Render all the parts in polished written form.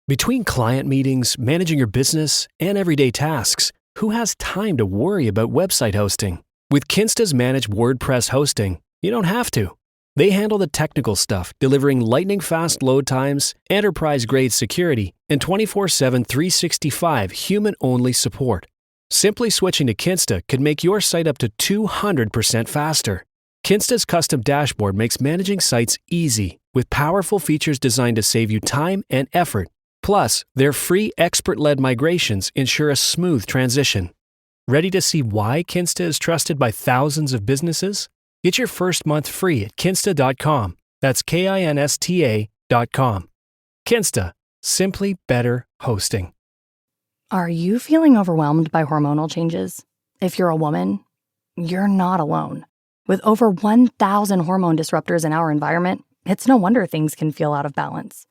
Between client meetings, managing your business, and everyday tasks, who has time to worry about website hosting? With Kinsta's managed WordPress hosting, you don't have to. They handle the technical stuff, delivering lightning-fast load times, enterprise-grade security, and 24/7 365 human-only support. Simply switching to Kinsta could make your site up to 200% faster. Kinsta's custom dashboard makes managing sites easy, with powerful features designed to save you time and effort. Plus, their free expert-led migrations ensure a smooth transition. Ready to see why Kinsta is trusted by thousands of businesses? Get your first month free at kinsta.com. That's KINSTA.com. Kinsta. Simply better hosting. Are you feeling overwhelmed by hormonal changes? If you're a woman, you're not alone. With over 1,000 hormone disruptors in our environment, it's no wonder things can feel out of balance.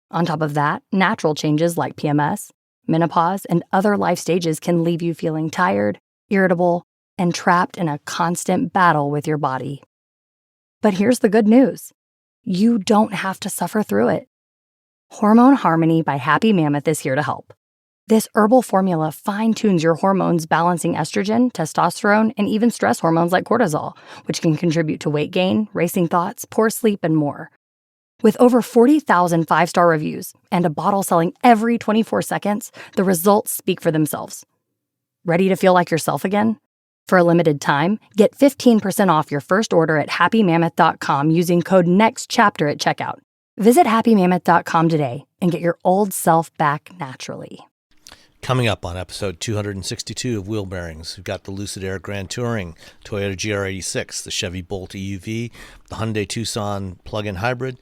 On top of that, natural changes like PMS, menopause, and other life stages can leave you feeling tired, irritable, and trapped in a constant battle with your body. But here's the good news. You don't have to suffer through it. Hormone Harmony by Happy Mammoth is here to help. This herbal formula fine-tunes your hormones, balancing estrogen, testosterone, and even stress hormones like cortisol, which can contribute to weight gain, racing thoughts, poor sleep, and more. With over 40,000 five-star reviews and a bottle selling every 24 seconds, the results speak for themselves. Ready to feel like yourself again? For a limited time, get 15% off your first order at happymammoth.com using code NEXTCHAPTER at checkout. Visit happymammoth.com today and get your old self back naturally. Coming up on episode 262 of Wheel Bearings, we've got the Lucid Air Grand Touring, Toyota GR86, the Chevy Bolt EUV, the Hyundai Tucson plug-in hybrid,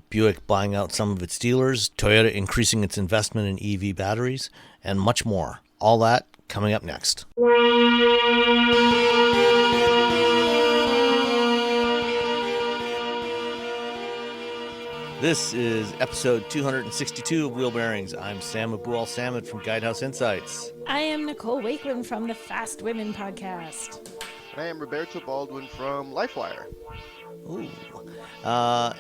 Buick buying out some of its dealers, Toyota increasing its investment in EV batteries, and much more. All that coming up next. This is episode 262 of Wheel Bearings. I'm Sam Abu-Al-Samad from Guidehouse Insights. I am Nicole Wakeman from the Fast Women podcast. I am Roberto Baldwin from LifeWire. Ooh.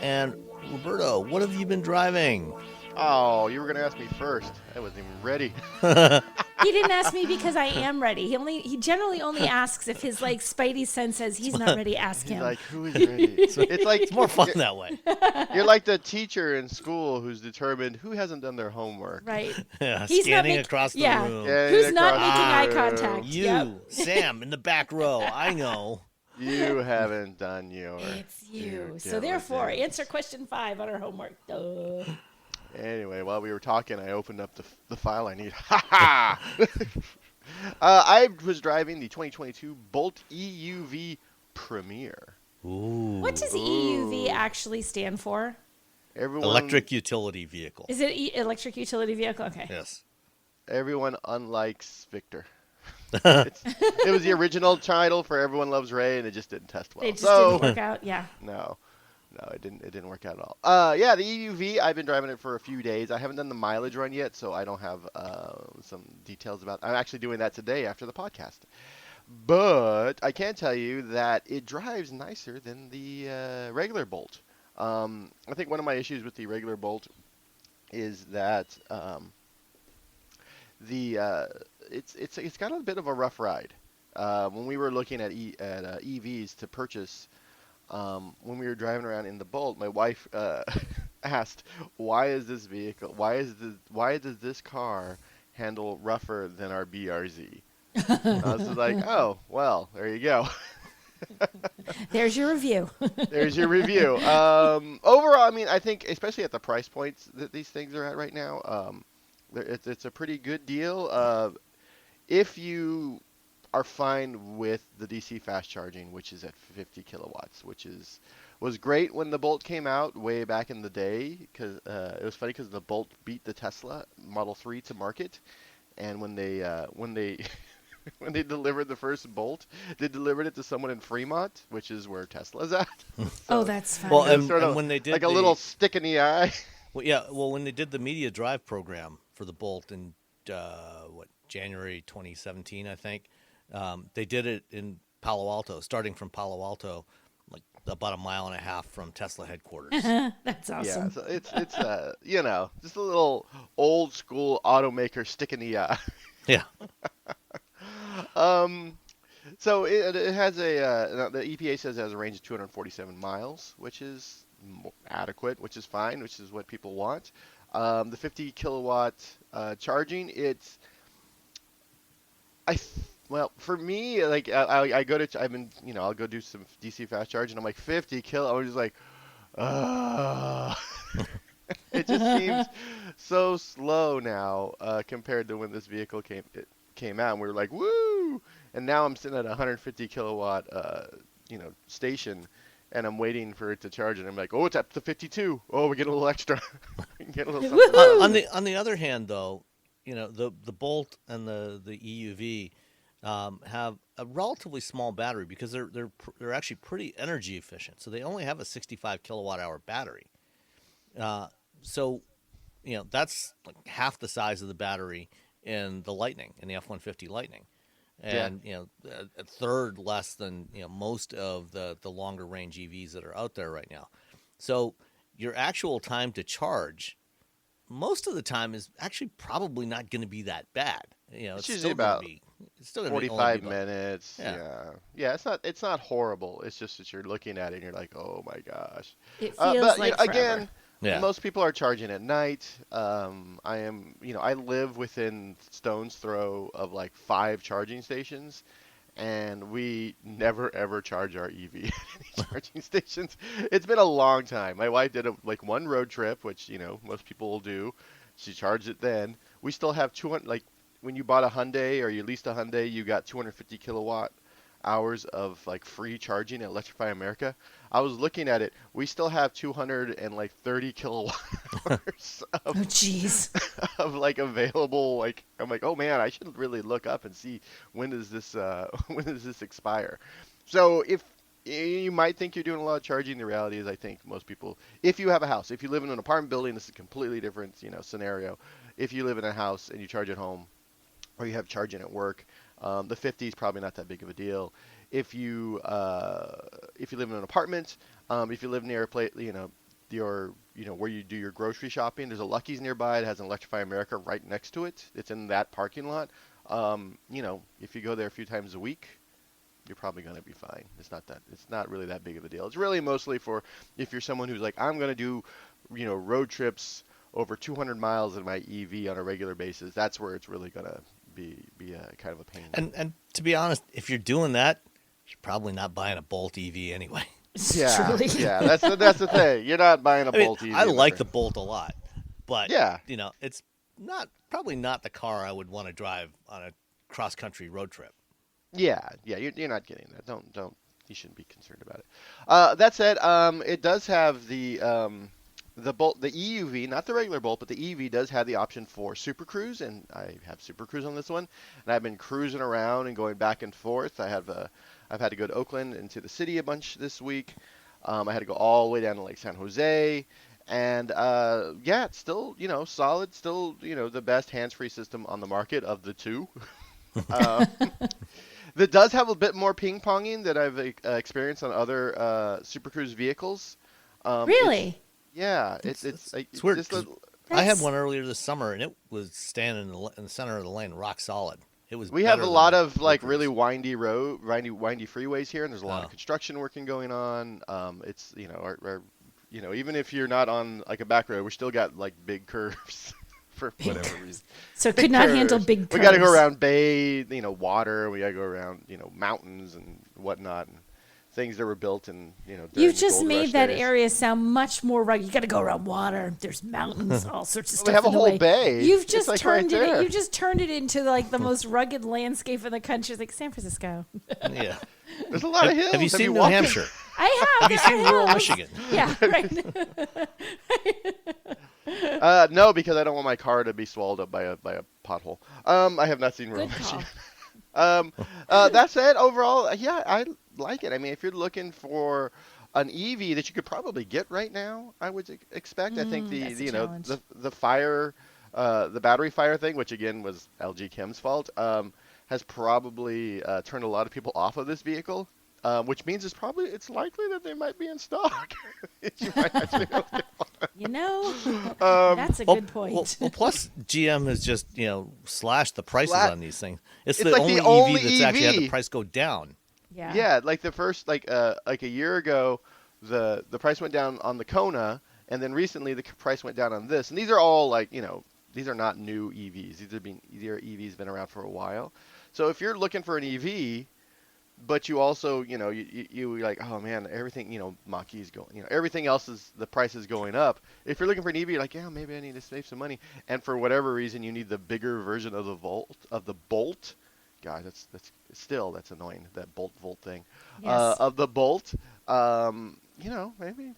And Roberto, what have you been driving? Oh, you were going to ask me first. I wasn't even ready. He didn't ask me because I am ready. He generally only asks if his spidey sense says he's not ready. Ask him. He's like, who is ready? It's more fun that way. You're like the teacher in school who's determined who hasn't done their homework. Right. Yeah, he's scanning across the room. Who's not making eye contact? You, Sam, in the back row. I know. You haven't done yours. It's you. So therefore, answer question 5 on our homework. Duh. Anyway, while we were talking, I opened up the file I need. Ha ha! I was driving the 2022 Bolt EUV Premier. Ooh. What does EUV actually stand for? Electric utility vehicle. Is it electric utility vehicle? Okay. Yes. Everyone unlikes Victor. It was the original title for Everyone Loves Ray, and it just didn't test well. It just didn't work out. Yeah. No, it didn't work out at all. Yeah, the EUV, I've been driving it for a few days. I haven't done the mileage run yet, so I don't have some details about. I'm actually doing that today after the podcast. But I can tell you that it drives nicer than the regular Bolt. I think one of my issues with the regular Bolt is that it's got a bit of a rough ride. When we were looking at EVs to purchase. When we were driving around in the Bolt, my wife asked, "Why is this vehicle? Why does this car handle rougher than our BRZ?" I was just like, "Oh, well, there you go." There's your review. There's your review. Overall, I mean, I think, especially at the price points that these things are at right now, it's a pretty good deal. If you are fine with the DC fast charging, which is at 50 kilowatts, which was great when the Bolt came out way back in the day, because it was funny because the Bolt beat the Tesla Model 3 to market, and when they when they delivered the first Bolt, they delivered it to someone in Fremont, which is where Tesla's at. So, that's funny. Well, and when they did like a little stick in the eye. Well, yeah. Well, when they did the media drive program for the Bolt in January 2017, I think. They did it in Palo Alto, starting from Palo Alto, like about a mile and a half from Tesla headquarters. That's Yeah, awesome. so it's just a little old school automaker stick in the eye. Yeah. So it has the EPA says it has a range of 247 miles, which is adequate, which is fine, which is what people want. The 50 kilowatt charging, well, for me, like I go to, I've been, I'll go do some DC fast charge, and I'm like 50 kilo. I was just like, it just seems so slow now compared to when this vehicle came out, and we were like, woo! And now I'm sitting at a 150 kilowatt, station, and I'm waiting for it to charge, and I'm like, oh, it's up to 52. Oh, we get a little extra. Get a little something. On the other hand, though, the Bolt and the EUV have a relatively small battery because they're actually pretty energy efficient. So they only have a 65 kilowatt hour battery. So that's like half the size of the battery in the Lightning, in the F-150 Lightning, and a third less than most of the longer range EVs that are out there right now. So your actual time to charge, most of the time, is actually probably not going to be that bad. It's usually about 45 be minutes. Yeah. It's not horrible. It's just that you're looking at it and you're like, oh my gosh. It feels like forever. Again, Yeah. most people are charging at night. I live within stone's throw of like 5 charging stations, and we never ever charge our EV at any charging stations. It's been a long time. My wife did one road trip, which most people will do. She charged it then. We still have 200. Like when you bought a Hyundai or you leased a Hyundai, you got 250 kilowatt hours of like free charging at Electrify America. I was looking at it. We still have 230 kilowatt hours Oh, jeez. of like available. Like I'm like, oh man, I should really look up and see when does this expire. So if you might think you're doing a lot of charging, the reality is I think most people, if you have a house, if you live in an apartment building, this is a completely different scenario. If you live in a house and you charge at home, or you have charging at work, the 50 is probably not that big of a deal. If you live in an apartment, if you live near a place, where you do your grocery shopping, there's a Lucky's nearby. It has an Electrify America right next to it. It's in that parking lot. If you go there a few times a week, you're probably going to be fine. It's not really that big of a deal. It's really mostly for if you're someone who's like, I'm going to do, road trips over 200 miles in my EV on a regular basis. That's where it's really going to be a kind of a pain. And to be honest, if you're doing that, you're probably not buying a Bolt EV anyway. Yeah, Truly. yeah, that's the thing. You're not buying a Bolt EV. I like the Bolt a lot, but yeah, it's probably not the car I would want to drive on a cross country road trip. Yeah, you're not getting that. Don't you shouldn't be concerned about it. That said, it does have the Bolt, the EUV, not the regular Bolt, but the EV does have the option for Super Cruise, and I have Super Cruise on this one, and I've been cruising around and going back and forth. I've had to go to Oakland and to the city a bunch this week. I had to go all the way down to Lake San Jose, and it's still solid, still the best hands-free system on the market of the two. That does have a bit more ping-ponging that I've experienced on other Super Cruise vehicles. Really? It's weird. just 'Cause I had one earlier this summer, and it was standing in the center of the lane, rock solid. It was. We have a better lot than of like Cruise. really windy freeways here, and there's a lot of construction working going on. It's even if you're not on like a back road, we still got like big curves for whatever reason. So it could not handle big curves. We got to go around bay, water. We got to go around, mountains and whatnot, and things that were built in, during You've the just gold made rush that days. area sound much more rugged. You got to go around water. There's mountains, all sorts of stuff. We have a in the whole way. bay. You've It's just like turned right it. there. You just turned it into like the most rugged landscape in the country. It's like San Francisco. Yeah. There's a lot of hills. Have you seen New walked in- Hampshire? I have. Have you seen rural Michigan? Yeah, right. No, because I don't want my car to be swallowed up by a pothole. I have not seen rural Good call. Michigan. That said, overall, yeah, I like it. I mean, if you're looking for an EV that you could probably get right now, I would expect. I think that's a challenge. the fire, the battery fire thing, which again was LG Chem's fault, has probably turned a lot of people off of this vehicle. which means it's likely that they might be in stock. You might actually be able to get one. That's a good point. Well, plus GM has just slashed the prices on these things. It's the like only the only EV that's actually had the EV. price go down. Yeah. Like the first like a year ago, the price went down on the Kona, and then recently the price went down on this. And these are all like these are not new EVs. These are EVs been around for a while. So if you're looking for an EV, but you also you like, oh man, everything Mach-E's going, everything else the price is going up. If you're looking for an EV, you're like, yeah, maybe I need to save some money, and for whatever reason you need the bigger version of the Bolt. God, that's annoying, that Volt thing. Yes. Of the Bolt, maybe.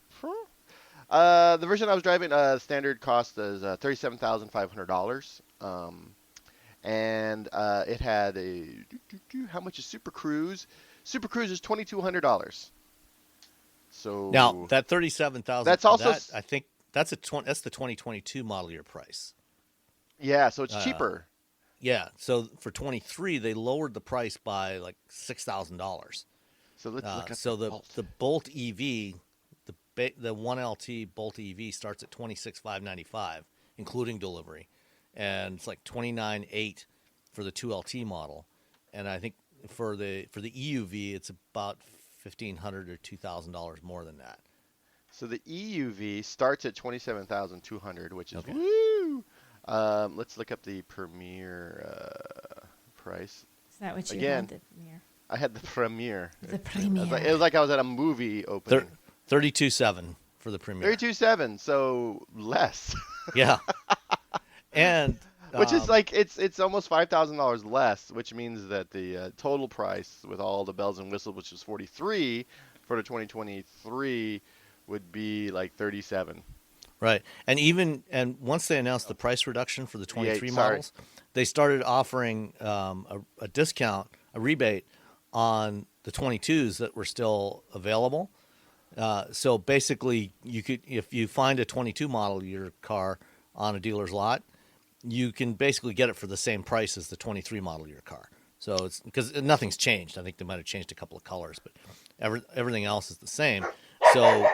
The version I was driving, standard cost is $37,500. And it had how much is Super Cruise? Super Cruise is $2,200. So Now that 37,000. That's also I think that's the 2022 model year price. Yeah, so it's cheaper. Yeah, so for 23 they lowered the price by like $6,000. So let's look at the Bolt EV, the 1LT Bolt EV starts at $26,595 including delivery, and it's like $29,800 for the 2LT model, and I think for the EUV it's about $1,500 or $2,000 more than that. So the EUV starts at $27,200, which is okay. Woo! Let's look up the Premier price. Is that what you Again, had? The Premier? I had the Premier. The Premier. It was like I was at a movie opening. 32.7 for the Premier. 32.7, so less. Yeah. And which is like it's almost $5,000 less, which means that the total price with all the bells and whistles, which is 43 for the 2023, would be like 37. Right. And once they announced the price reduction for the 23 models, they started offering a discount, a rebate on the 22s that were still available. So basically, you could, if you find a 22 model year car on a dealer's lot, you can basically get it for the same price as the 23 model year car. So it's because nothing's changed. I think they might have changed a couple of colors, but everything else is the same. So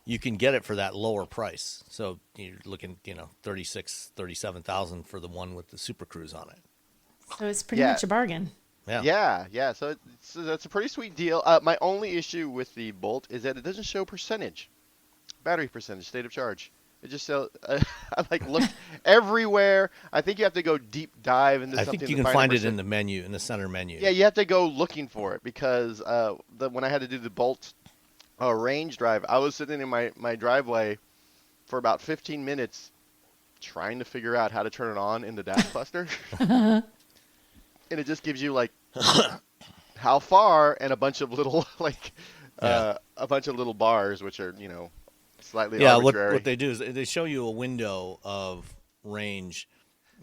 you can get it for that lower price. So you're looking, 37,000 for the one with the Super Cruise on it. So it's pretty much a bargain. Yeah. So that's a pretty sweet deal. My only issue with the Bolt is that it doesn't show battery percentage, state of charge. It just I looked everywhere. I think you have to go deep dive into something. I think you can find it in the menu, in the center menu. Yeah, you have to go looking for it because when I had to do the Bolt range drive, I was sitting in my driveway for about 15 minutes trying to figure out how to turn it on in the dash buster. And it just gives you like how far and a bunch of little a bunch of little bars, which are slightly arbitrary. What they do is they show you a window of range,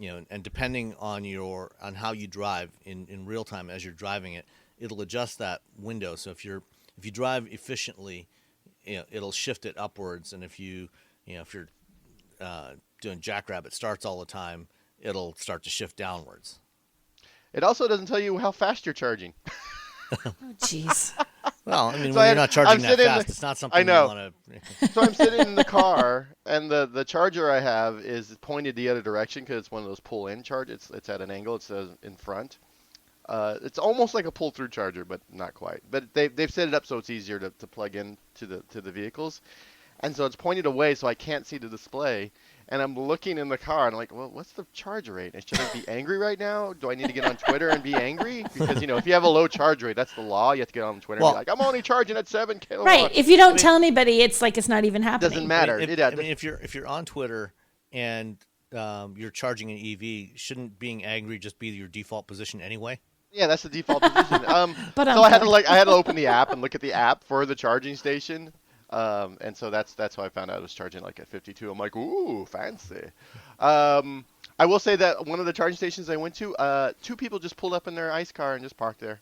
and depending on how you drive in real time as you're driving it, it'll adjust that window. So if you drive efficiently, it'll shift it upwards, and if you're doing jackrabbit starts all the time, it'll start to shift downwards. It also doesn't tell you how fast you're charging. Oh, jeez. Well, when you're not charging that fast, it's not something I know. you want to... So I'm sitting in the car, and the charger I have is pointed the other direction because it's one of those pull-in chargers. It's at an angle. It says in front. It's almost like a pull-through charger, but not quite. But they've set it up so it's easier to plug in to the vehicles. And so it's pointed away, so I can't see the display. And I'm looking in the car, and I'm like, well, what's the charge rate? Should I be angry right now? Do I need to get on Twitter and be angry? Because, if you have a low charge rate, that's the law. You have to get on Twitter and be like, I'm only charging at 7 kilowatts. Right. If you don't tell anybody, it's like it's not even happening. Doesn't matter. If you're on Twitter and you're charging an EV, shouldn't being angry just be your default position anyway? Yeah, that's the default position. But so I had to open the app and look at the app for the charging station. And so that's how I found out I was charging like at 52. I'm like, ooh, fancy. I will say that one of the charging stations I went to, 2 people just pulled up in their ICE car and just parked there.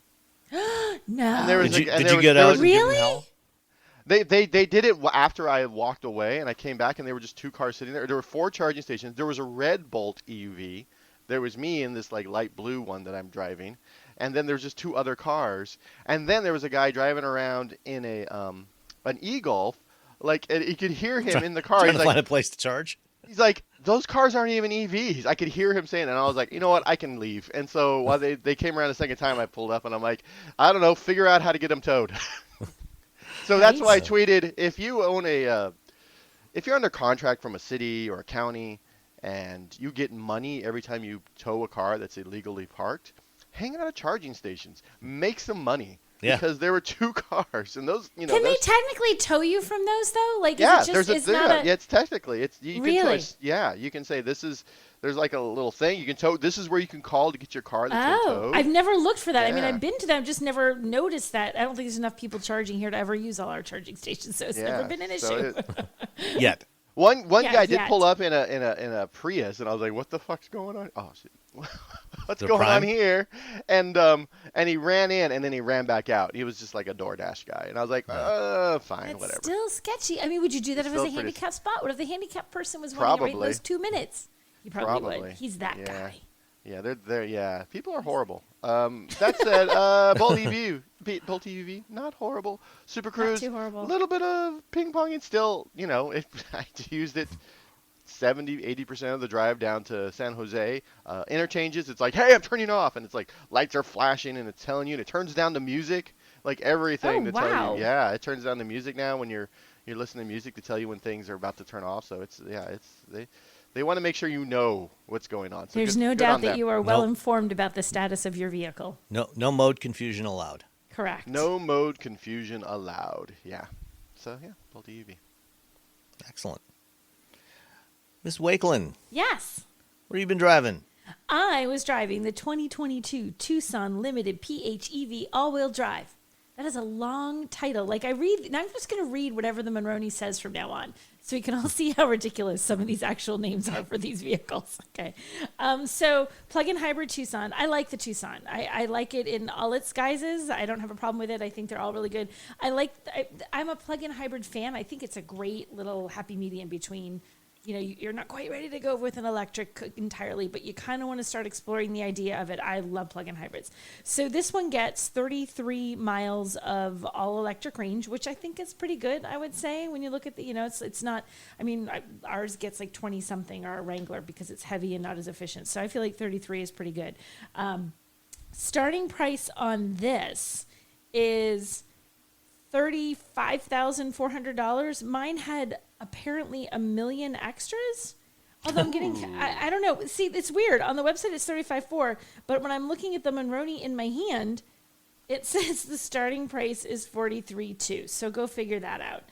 No. And there was Did you get out? Really? They did it after I walked away, and I came back, and there were just 2 cars sitting there. There were 4 charging stations. There was a red Bolt EUV. There was me in this like light blue one that I'm driving, and then there's just two other cars, and then there was a guy driving around in an e-Golf, like, and you could hear him in the car. Trying He's to like, find a place to charge. he's like, those cars aren't even EVs. I could hear him saying it, and I was like, you know what, I can leave. And so while they came around a second time, I pulled up, and I'm like, I don't know, figure out how to get them towed. So that's why I tweeted, if you own if you're under contract from a city or a county, and you get money every time you tow a car that's illegally parked, hang out at charging stations, make some money. Yeah. Because there were two cars, and those, you know. Can they technically tow you from those though? Like, yeah, is it just, it's technically, you really? You can say there's like a little thing you can tow. This is where you can call to get your car that's been towed. I've never looked for that. Yeah. I mean, I've been to them, I've just never noticed that. I don't think there's enough people charging here to ever use all our charging stations, so it's never been an issue. Yet. One guy did pull up in a Prius, and I was like, "What the fuck's going on? Oh shit, what's going on here?" And he ran in, and then he ran back out. He was just like a DoorDash guy, and I was like, fine, It's whatever. Still sketchy. I mean, would you do that if it was a handicapped spot? What if the handicapped person was running right in those 2 minutes? You probably would. He's that guy. Yeah, they're yeah. People are horrible. That said, Bolt EV, not horrible. Super Cruise, not too horrible. A little bit of ping pong. It's still, I used it 70-80% of the drive down to San Jose. Interchanges, it's like, hey, I'm turning off, and it's like lights are flashing, and it's telling you, and it turns down the music, like everything to tell you. Yeah, it turns down the music now when you're listening to music to tell you when things are about to turn off. So they want to make sure you know what's going on. So there's no doubt that you are well informed about the status of your vehicle. No mode confusion allowed. Correct. No mode confusion allowed. Yeah. So yeah, Bolt EV. Excellent. Miss Wakeland. Yes. What have you been driving? I was driving the 2022 Tucson Limited PHEV all-wheel drive. That is a long title. Like I'm just going to read whatever the Monroney says from now on, so you can all see how ridiculous some of these actual names are for these vehicles. Okay. So plug-in hybrid Tucson. I like the Tucson. I like it in all its guises. I don't have a problem with it. I think they're all really good. I'm a plug-in hybrid fan. I think it's a great little happy medium between, you're not quite ready to go with an electric entirely, but you kind of want to start exploring the idea of it. I love plug-in hybrids. So this one gets 33 miles of all-electric range, which I think is pretty good, I would say. When you look at the, it's not, ours gets like 20-something, our Wrangler, because it's heavy and not as efficient. So I feel like 33 is pretty good. Starting price on this is $35,400. Mine had apparently a million extras. Although I'm getting, I don't know. See, it's weird. On the website, it's $35,400, but when I'm looking at the Monroney in my hand, it says the starting price is $43,200. So go figure that out.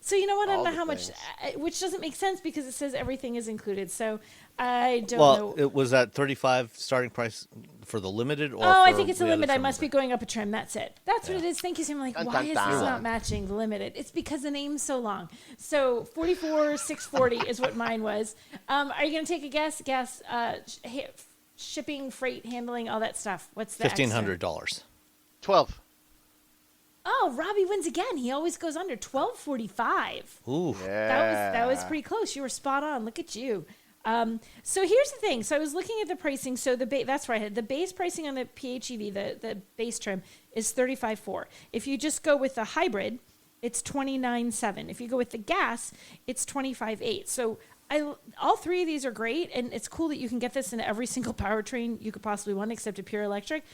So you know what? I don't know how much, which doesn't make sense because it says everything is included. So I don't know. Well, it was that 35 starting price for the limited, or I think it's a limit. I must be going up a trim. That's it. That's what it is. Thank you, Sam. I'm like, why is this not matching the limited? It's because the name's so long. So $44,640 is what mine was. Are you going to take a guess? Shipping, freight, handling, all that stuff. What's the $1,500. 12. Oh, Robbie wins again. He always goes under. $1,245. Ooh. Yeah. That was pretty close. You were spot on. Look at you. So here's the thing. So I was looking at the pricing. So that's where I had the base pricing on the PHEV, the base trim, is $35,400. If you just go with the hybrid, it's $29,700. If you go with the gas, it's $25,800. So all three of these are great, and it's cool that you can get this in every single powertrain you could possibly want, except a pure electric.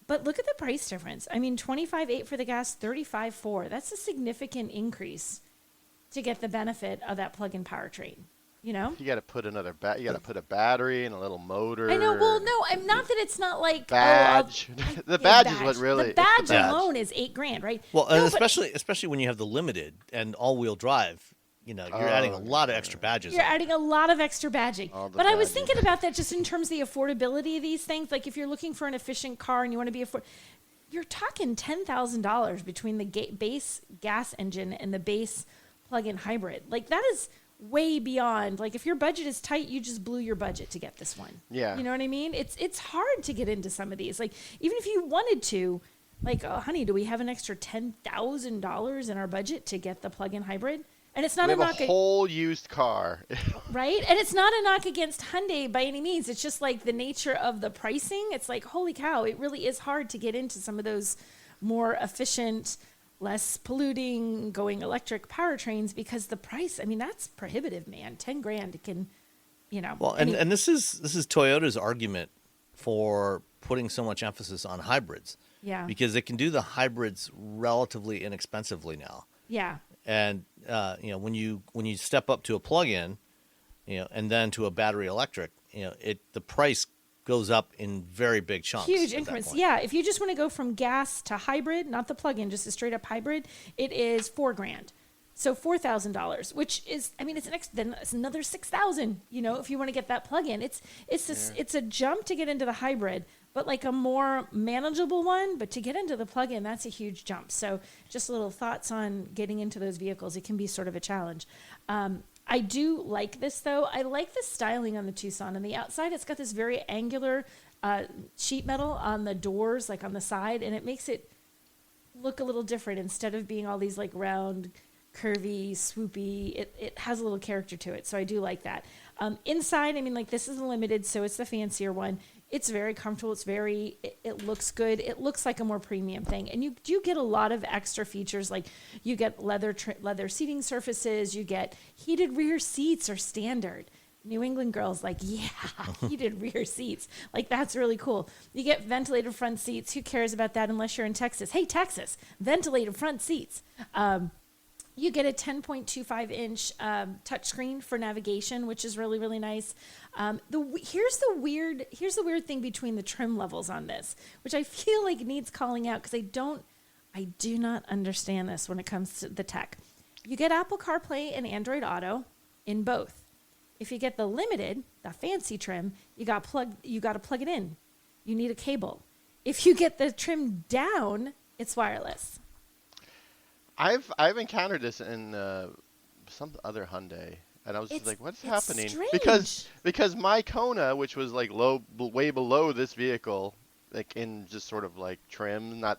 But look at the price difference. I mean, $25,800 for the gas, $35,400. That's a significant increase to get the benefit of that plug-in powertrain. You got to put another you got to put a battery and a little motor. I know. Well, no, I'm not that it's not like badge. The badge is what really. The badge alone is $8,000, right? Well, and especially when you have the limited and all-wheel drive. You're adding a lot of extra badges. You're adding a lot of extra badging. But I was thinking about that just in terms of the affordability of these things. Like if you're looking for an efficient car and you want to be you're talking $10,000 between the base gas engine and the base plug-in hybrid. Like that is way beyond. Like if your budget is tight, you just blew your budget to get this one. Yeah. You know what I mean? It's hard to get into some of these. Like even if you wanted to, like, oh, honey, do we have an extra $10,000 in our budget to get the plug-in hybrid? And it's not We a have knock a whole used car. right? And it's not a knock against Hyundai by any means. It's just like the nature of the pricing. It's like, holy cow, it really is hard to get into some of those more efficient, less polluting, going electric powertrains because the price, I mean, that's prohibitive, man. 10 grand can, Well, and this is Toyota's argument for putting so much emphasis on hybrids. Yeah. Because they can do the hybrids relatively inexpensively now. Yeah. And when you step up to a plug-in, and then to a battery electric, the price goes up in very big chunks. Huge increments. Yeah. If you just want to go from gas to hybrid, not the plug-in, just a straight up hybrid, it is $4 grand. So $4,000, which is, I mean, then it's another $6,000. If you want to get that plug-in, it's a jump to get into the hybrid, but like a more manageable one. But to get into the plug-in, that's a huge jump. So just little thoughts on getting into those vehicles. It can be sort of a challenge. I do like this though. I like the styling on the Tucson. On the outside, it's got this very angular sheet metal on the doors, like on the side, and it makes it look a little different instead of being all these like round, curvy, swoopy. It has a little character to it, so I do like that. Inside, I mean, like this is a limited, so it's the fancier one. It's very comfortable. It looks good. It looks like a more premium thing, and you do get a lot of extra features, like you get leather seating surfaces. You get heated rear seats are standard. New England girls like, yeah, heated rear seats. Like, that's really cool. You get ventilated front seats. Who cares about that unless you're in Texas? Hey, Texas, ventilated front seats. You get a 10.25-inch touchscreen for navigation, which is really, really nice. Here's the weird thing between the trim levels on this, which I feel like needs calling out because I do not understand this when it comes to the tech. You get Apple CarPlay and Android Auto in both. If you get the limited, the fancy trim, you got to plug it in. You need a cable. If you get the trim down, it's wireless. I've encountered this in some other Hyundai, and I was just like, "What's happening?" Strange. Because my Kona, which was like way below this vehicle, like in just sort of like trim, not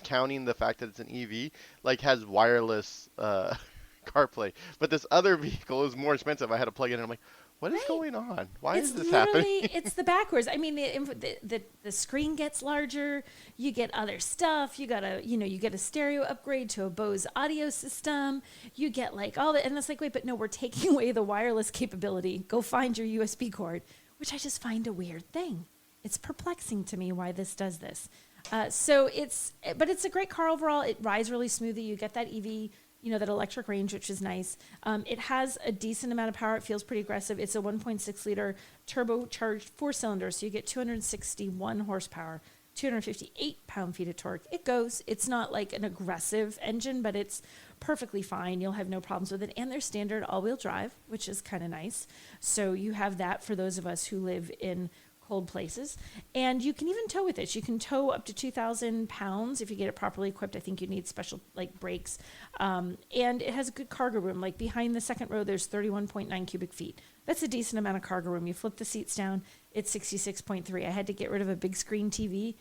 counting the fact that it's an EV, like has wireless CarPlay. But this other vehicle is more expensive. I had to plug it in. I'm like, what is going on? Why is this happening? It's the backwards. I mean, the screen gets larger. You get other stuff. You get a stereo upgrade to a Bose audio system. You get like all that, and it's like, wait, but no, we're taking away the wireless capability. Go find your USB cord, which I just find a weird thing. It's perplexing to me why this does this. But it's a great car overall. It rides really smoothly. You get that EV. That electric range, which is nice. It has a decent amount of power. It feels pretty aggressive. It's a 1.6 liter turbocharged 4-cylinder, so you get 261 horsepower, 258 pound-feet of torque. It goes. It's not like an aggressive engine, but it's perfectly fine. You'll have no problems with it. And they're standard all-wheel drive, which is kind of nice. So you have that for those of us who live in cold places. And you can even tow with it. You can tow up to 2,000 pounds if you get it properly equipped. I think you need special like brakes. And it has a good cargo room. Like behind the second row, there's 31.9 cubic feet. That's a decent amount of cargo room. You flip the seats down, it's 66.3. I had to get rid of a big screen TV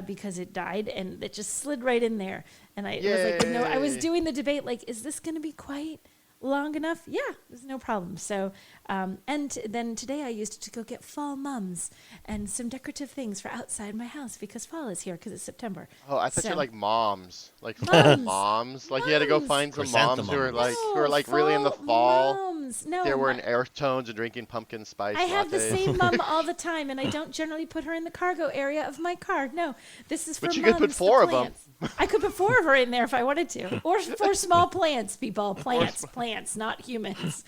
because it died, and it just slid right in there. And I was like, no, I was doing the debate, like, is this going to be quite long enough? Yeah, there's no problem. So, and then today I used it to go get fall mums and some decorative things for outside my house because fall is here because it's September. Oh, I thought you were like moms, like fall moms. Like you had to go find some moms who are like really in the fall. Moms. No, they're wearing earth tones and drinking pumpkin spice lattes. I have the same mom all the time, and I don't generally put her in the cargo area of my car. No, this is for But you mums, could put 4 of them. I could put 4 of her in there if I wanted to, or 4 small plants, people. Plants, not humans.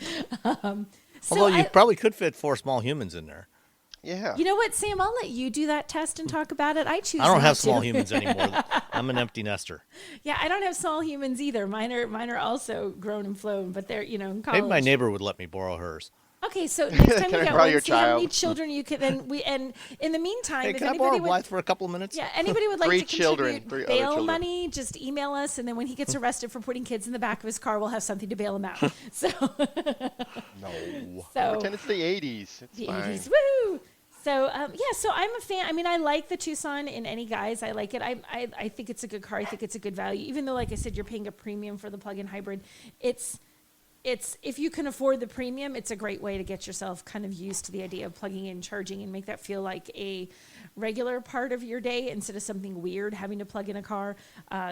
Although you probably could fit 4 small humans in there. Yeah. You know what, Sam? I'll let you do that test and talk about it. I don't have small humans anymore. I'm an empty nester. Yeah, I don't have small humans either. Mine are also grown and flown, but they're in college. Maybe my neighbor would let me borrow hers. Okay, so next time you get one, your see how many child? children you can. And in the meantime, Hey, if can I anybody borrow would, Blythe for a couple of minutes? yeah, anybody would like 3 to children, contribute 3 other bail children. money, just email us, and then when he gets arrested for putting kids in the back of his car, we'll have something to bail him out. So No. So- Pretend it's the 80s. It's the fine. 80s, woo! So so I'm a fan. I mean, I like the Tucson in any guise. I like it. I think it's a good car. I think it's a good value. Even though, like I said, you're paying a premium for the plug-in hybrid, it's it's if you can afford the premium, it's a great way to get yourself kind of used to the idea of plugging in, charging, and make that feel like a regular part of your day instead of something weird having to plug in a car.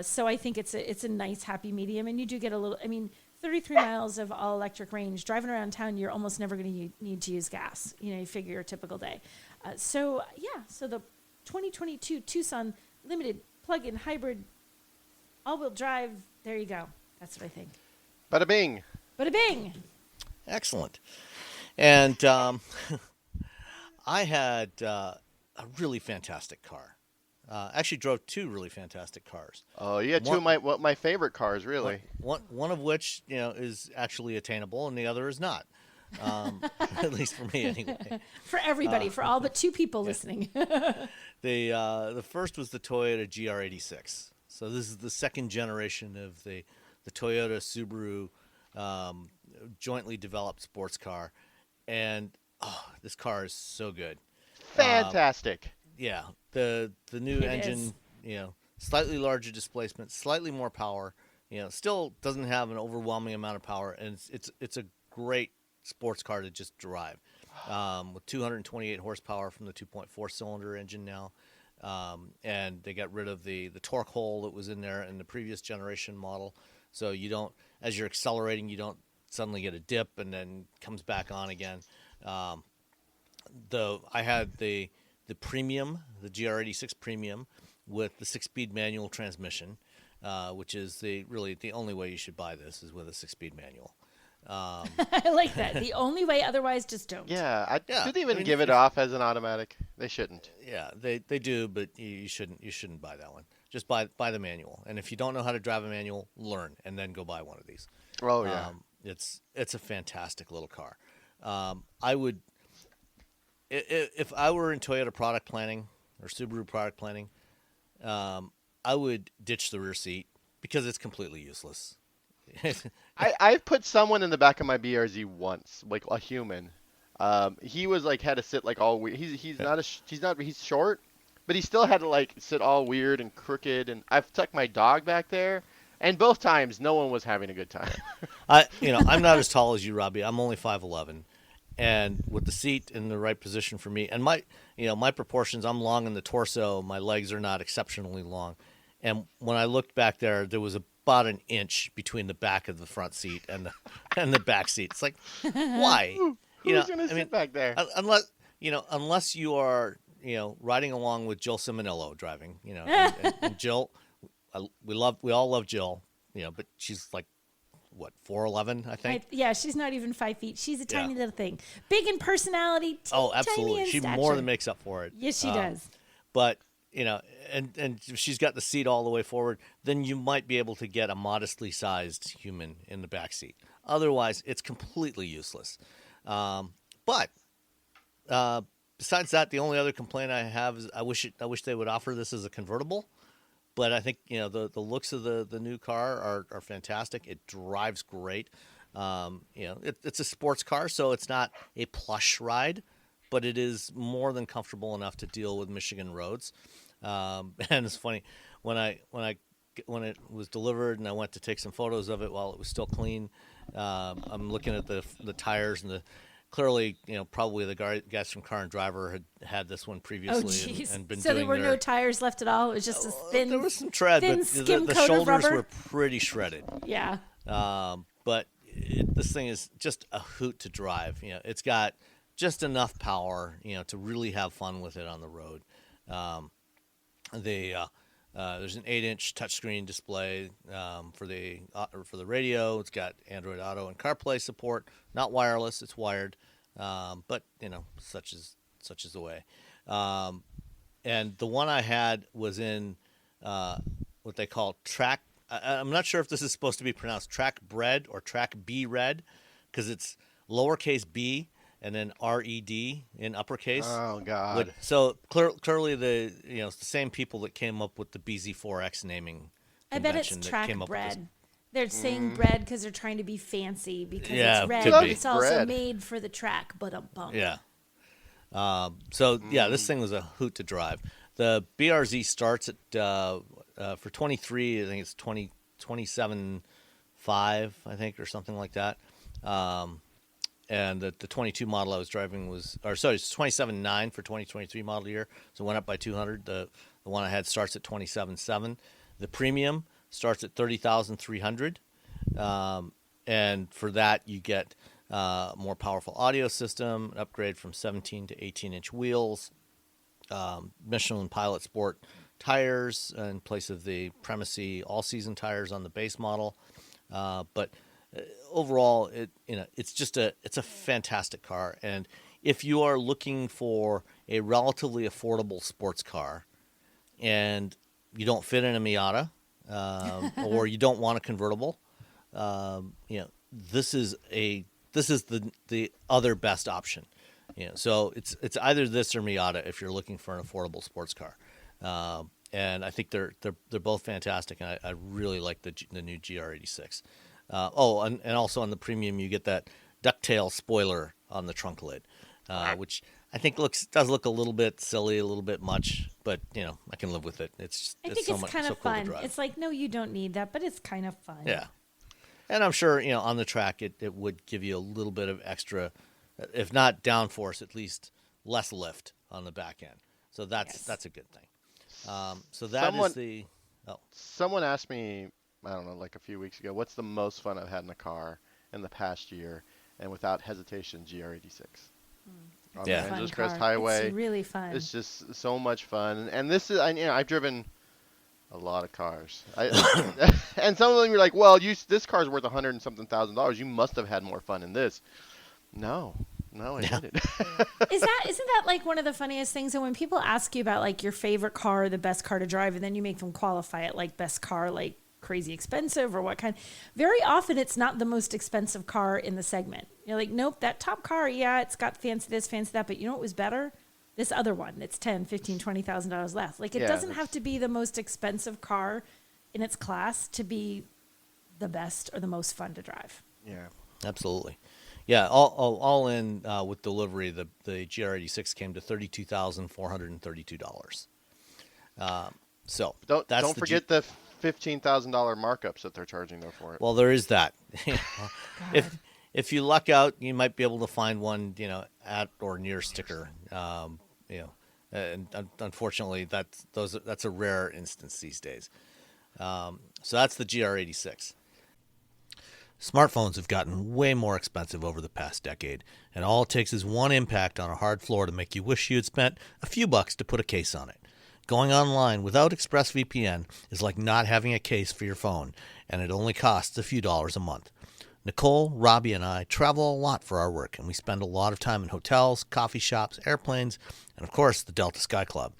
So I think it's a nice happy medium, and you do get a little. I mean, 33 miles of all electric range. Driving around town, you're almost never going to need to use gas. You know, you figure your typical day. So the 2022 Tucson Limited plug-in hybrid all-wheel drive. There you go. That's what I think. Bada bing. Bada bing. Excellent. And I had a really fantastic car. Actually drove two really fantastic cars. Oh, yeah, two of my favorite cars, really. One of which, is actually attainable, and the other is not. At least for me, anyway. For everybody, for all but two people listening. The first was the Toyota GR86. So this is the second generation of the Toyota Subaru jointly developed sports car, and this car is so good. Fantastic. Yeah, the new engine, is. Slightly larger displacement, slightly more power. Still doesn't have an overwhelming amount of power, and it's a great sports car to just drive. With 228 horsepower from the 2.4 cylinder engine now, and they got rid of the torque hole that was in there in the previous generation model. So you don't, as you're accelerating, you don't suddenly get a dip and then comes back on again. I had the Premium, the GR86 Premium, with the 6-speed manual transmission, which is really the only way you should buy this is with a 6-speed manual. I like that. The only way, otherwise, just don't. Yeah, do they even give it off as an automatic? They shouldn't. Yeah, they do, but you shouldn't buy that one. Just buy the manual. And if you don't know how to drive a manual, learn and then go buy one of these. Oh yeah, it's a fantastic little car. I would, if I were in Toyota product planning or Subaru product planning, I would ditch the rear seat because it's completely useless. I've put someone in the back of my BRZ once, like a human. He was had to sit all weird. He's short, but he still had to sit all weird and crooked. And I've tucked my dog back there, and both times no one was having a good time. I'm not as tall as you, Robbie. I'm only 5'11", and with the seat in the right position for me, and my proportions, I'm long in the torso. My legs are not exceptionally long, and when I looked back there was about an inch between the back of the front seat and the back seat. It's why? Who's gonna sit back there? Unless you are riding along with Jill Ciminillo driving, and Jill, we all love Jill, but she's 4'11", I think. She's not even 5 feet. She's a tiny little thing, big in personality. Absolutely, tiny in she stature. more than makes up for it. Yes, she does. But and if she's got the seat all the way forward, then you might be able to get a modestly sized human in the back seat. Otherwise, it's completely useless. But besides that, the only other complaint I have is I wish they would offer this as a convertible. But I think the looks of the new car are fantastic. It drives great. It's a sports car, so it's not a plush ride, but it is more than comfortable enough to deal with Michigan roads. And it's funny when it was delivered and I went to take some photos of it while it was still clean. I'm looking at the tires and clearly, probably the guys from Car and Driver had this one previously and been so doing there were no tires left at all. It was just a thin. There was some tread, thin but skim the coat of shoulders rubber. were pretty shredded. Yeah. But this thing is just a hoot to drive. It's got just enough power, to really have fun with it on the road. There's an 8-inch touchscreen display for the radio. It's got Android Auto and CarPlay support. Not wireless; it's wired. But such is the way. And the one I had was in what they call track. I'm not sure if this is supposed to be pronounced track bred or track B red, because it's lowercase b and then R-E-D in uppercase. Oh God! So clearly it's the same people that came up with the BZ4X naming. I bet it's track bred. They're saying bread because they're trying to be fancy because it's red. Could be. It's also Bread. made for the track, but a bump. Yeah. This thing was a hoot to drive. The BRZ starts at for 23. I think it's 27.5. I think, or something like that. And the 22 model I was driving it's 27.9 for 2023 model year. So it went up by 200. The one I had starts at 27.7. The premium starts at 30,300. And for that, you get more powerful audio system, an upgrade from 17 to 18-inch wheels, Michelin Pilot Sport tires in place of the Primacy all-season tires on the base model. But overall, it's a fantastic car. And if you are looking for a relatively affordable sports car, and you don't fit in a Miata, or you don't want a convertible, this is the other best option. So it's either this or Miata if you're looking for an affordable sports car. And I think they're both fantastic, and I really like the new GR86. And also on the premium, you get that ducktail spoiler on the trunk lid, which I think does look a little bit silly, a little bit much, but I can live with it. I think it's kind of cool fun. to drive. It's like, no, you don't need that, but it's kind of fun. Yeah, and I'm sure on the track it would give you a little bit of extra, if not downforce, at least less lift on the back end. So that's a good thing. Someone asked me, I don't know, like a few weeks ago, what's the most fun I've had in a car in the past year, and without hesitation, GR86. On the Angeles Crest Highway. It's really fun. It's just so much fun. And this is, I've driven a lot of cars. And some of them you're like, well, this car's worth $100 and something thousand. You must have had more fun in this. No, I didn't. Isn't that like one of the funniest things? And when people ask you about like your favorite car, the best car to drive, and then you make them qualify it like best car, like crazy expensive or what kind, very often it's not the most expensive car in the segment. You're like, nope, that top car, yeah, it's got fancy this, fancy that, but you know what was better? This other one that's $10,000, $15,000, $20,000 less. Like, it doesn't have to be the most expensive car in its class to be the best or the most fun to drive. Yeah, absolutely. Yeah, all in with delivery, the GR86 came to $32,432. So don't forget the $15,000 markups that they're charging there for it. Well, there is that. If you luck out, you might be able to find one, at or near sticker. And unfortunately, that's a rare instance these days. So that's the GR86. Smartphones have gotten way more expensive over the past decade, and all it takes is one impact on a hard floor to make you wish you had spent a few bucks to put a case on it. Going online without ExpressVPN is like not having a case for your phone, and it only costs a few dollars a month. Nicole, Robbie, and I travel a lot for our work, and we spend a lot of time in hotels, coffee shops, airplanes, and of course the Delta Sky Club.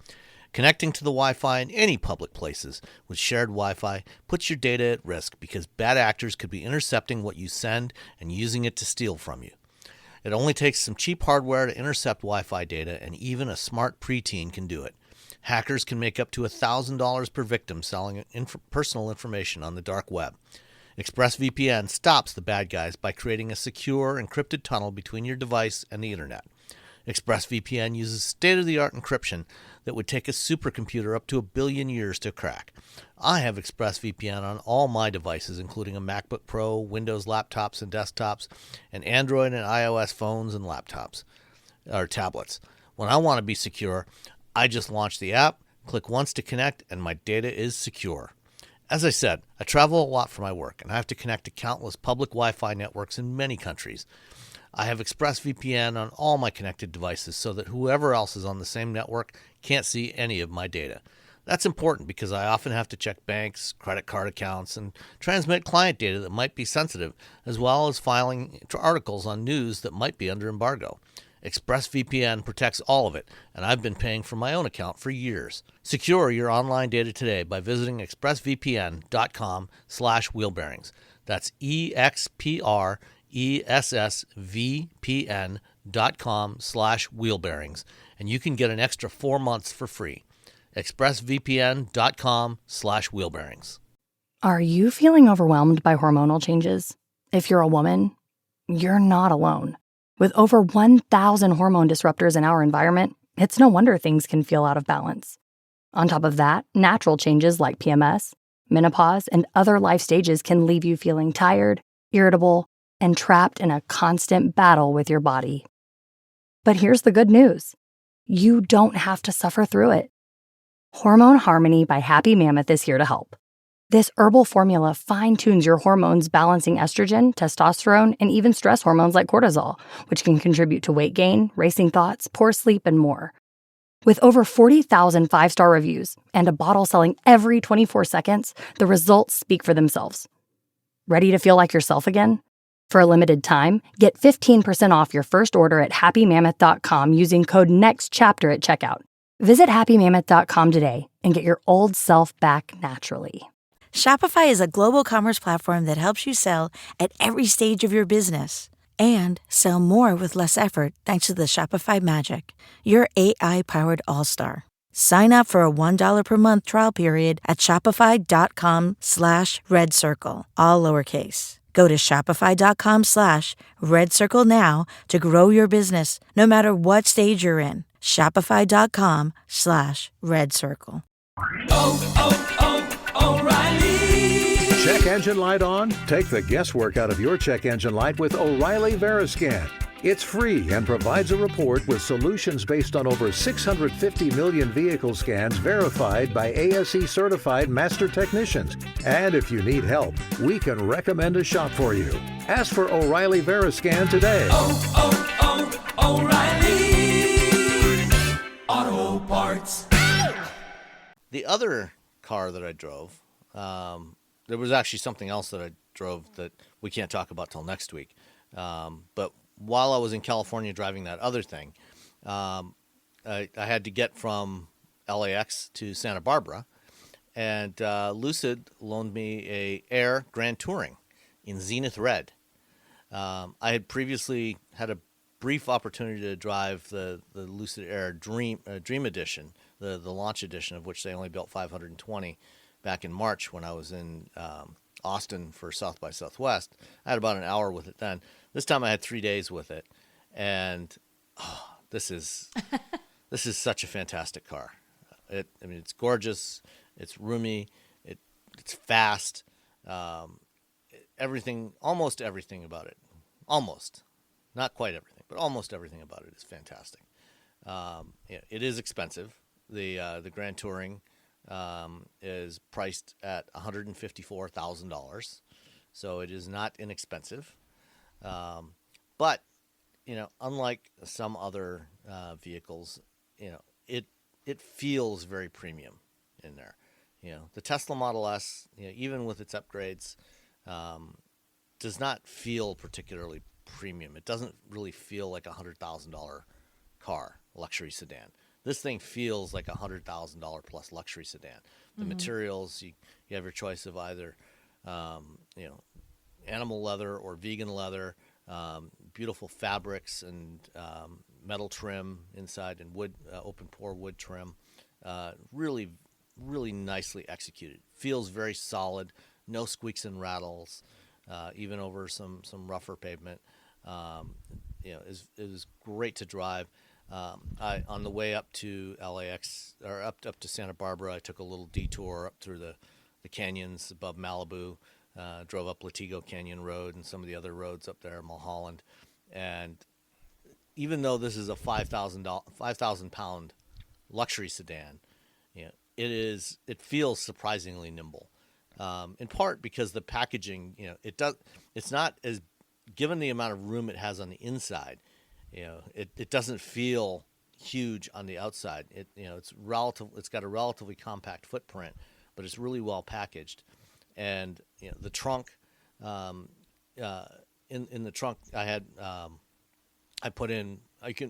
Connecting to the Wi-Fi in any public places with shared Wi-Fi puts your data at risk because bad actors could be intercepting what you send and using it to steal from you. It only takes some cheap hardware to intercept Wi-Fi data, and even a smart preteen can do it. Hackers can make up to $1,000 per victim selling personal information on the dark web. ExpressVPN stops the bad guys by creating a secure, encrypted tunnel between your device and the internet. ExpressVPN uses state-of-the-art encryption that would take a supercomputer up to 1 billion years to crack. I have ExpressVPN on all my devices, including a MacBook Pro, Windows laptops and desktops, and Android and iOS phones and laptops, or tablets. When I want to be secure, I just launch the app, click once to connect, and my data is secure. As I said, I travel a lot for my work, and I have to connect to countless public Wi-Fi networks in many countries. I have ExpressVPN on all my connected devices so that whoever else is on the same network can't see any of my data. That's important because I often have to check banks, credit card accounts, and transmit client data that might be sensitive, as well as filing articles on news that might be under embargo. ExpressVPN protects all of it, and I've been paying for my own account for years. Secure your online data today by visiting expressvpn.com/wheelbearings. That's expressvpn.com/wheelbearings, and you can get an extra 4 months for free. expressvpn.com/wheelbearings. Are you feeling overwhelmed by hormonal changes? If you're a woman, you're not alone. With over 1,000 hormone disruptors in our environment, it's no wonder things can feel out of balance. On top of that, natural changes like PMS, menopause, and other life stages can leave you feeling tired, irritable, and trapped in a constant battle with your body. But here's the good news. You don't have to suffer through it. Hormone Harmony by Happy Mammoth is here to help. This herbal formula fine-tunes your hormones, balancing estrogen, testosterone, and even stress hormones like cortisol, which can contribute to weight gain, racing thoughts, poor sleep, and more. With over 40,000 five-star reviews and a bottle selling every 24 seconds, the results speak for themselves. Ready to feel like yourself again? For a limited time, get 15% off your first order at happymammoth.com using code NEXTCHAPTER at checkout. Visit happymammoth.com today and get your old self back naturally. Shopify is a global commerce platform that helps you sell at every stage of your business and sell more with less effort thanks to the Shopify magic, your AI-powered all-star. Sign up for a $1 per month trial period at shopify.com/redcircle, all lowercase. Go to shopify.com/redcircle now to grow your business no matter what stage you're in. Shopify.com/redcircle. Check engine light on? Take the guesswork out of your check engine light with O'Reilly Veriscan. It's free and provides a report with solutions based on over 650 million vehicle scans verified by ASE certified master technicians. And if you need help, we can recommend a shop for you. Ask for O'Reilly Veriscan today. O'Reilly Auto Parts. The other car that I drove, there was actually something else that I drove that we can't talk about till next week. But while I was in California driving that other thing, I had to get from LAX to Santa Barbara, and Lucid loaned me a Air Grand Touring in Zenith Red. I had previously had a brief opportunity to drive the Lucid Air Dream Edition, the launch edition, of which they only built 520 back in March when I was in Austin for South by Southwest. I had about an hour with it then. This time I had 3 days with it, and this is such a fantastic car. It's gorgeous, it's roomy, it's fast. Almost everything about it, not quite everything, but almost everything about it is fantastic. It is expensive. The Grand Touring is priced at $154,000, so it is not inexpensive. But unlike some other vehicles, it feels very premium in there. The Tesla Model S, even with its upgrades, does not feel particularly premium. It doesn't really feel like a $100,000 car, luxury sedan. This thing feels like a $100,000 plus luxury sedan. The materials, you have your choice of either, animal leather or vegan leather, beautiful fabrics and metal trim inside, and wood, open pore wood trim. Really, really nicely executed. Feels very solid. No squeaks and rattles, even over some rougher pavement. It was great to drive. On the way up to LAX, or up to Santa Barbara, I took a little detour up through the canyons above Malibu, drove up Latigo Canyon Road and some of the other roads up there, Mulholland. And even though this is a 5,000 pound luxury sedan, it feels surprisingly nimble. In part because the packaging, it's not as, given the amount of room it has on the inside, it doesn't feel huge on the outside. It's got a relatively compact footprint, but it's really well packaged. And the trunk, in the trunk,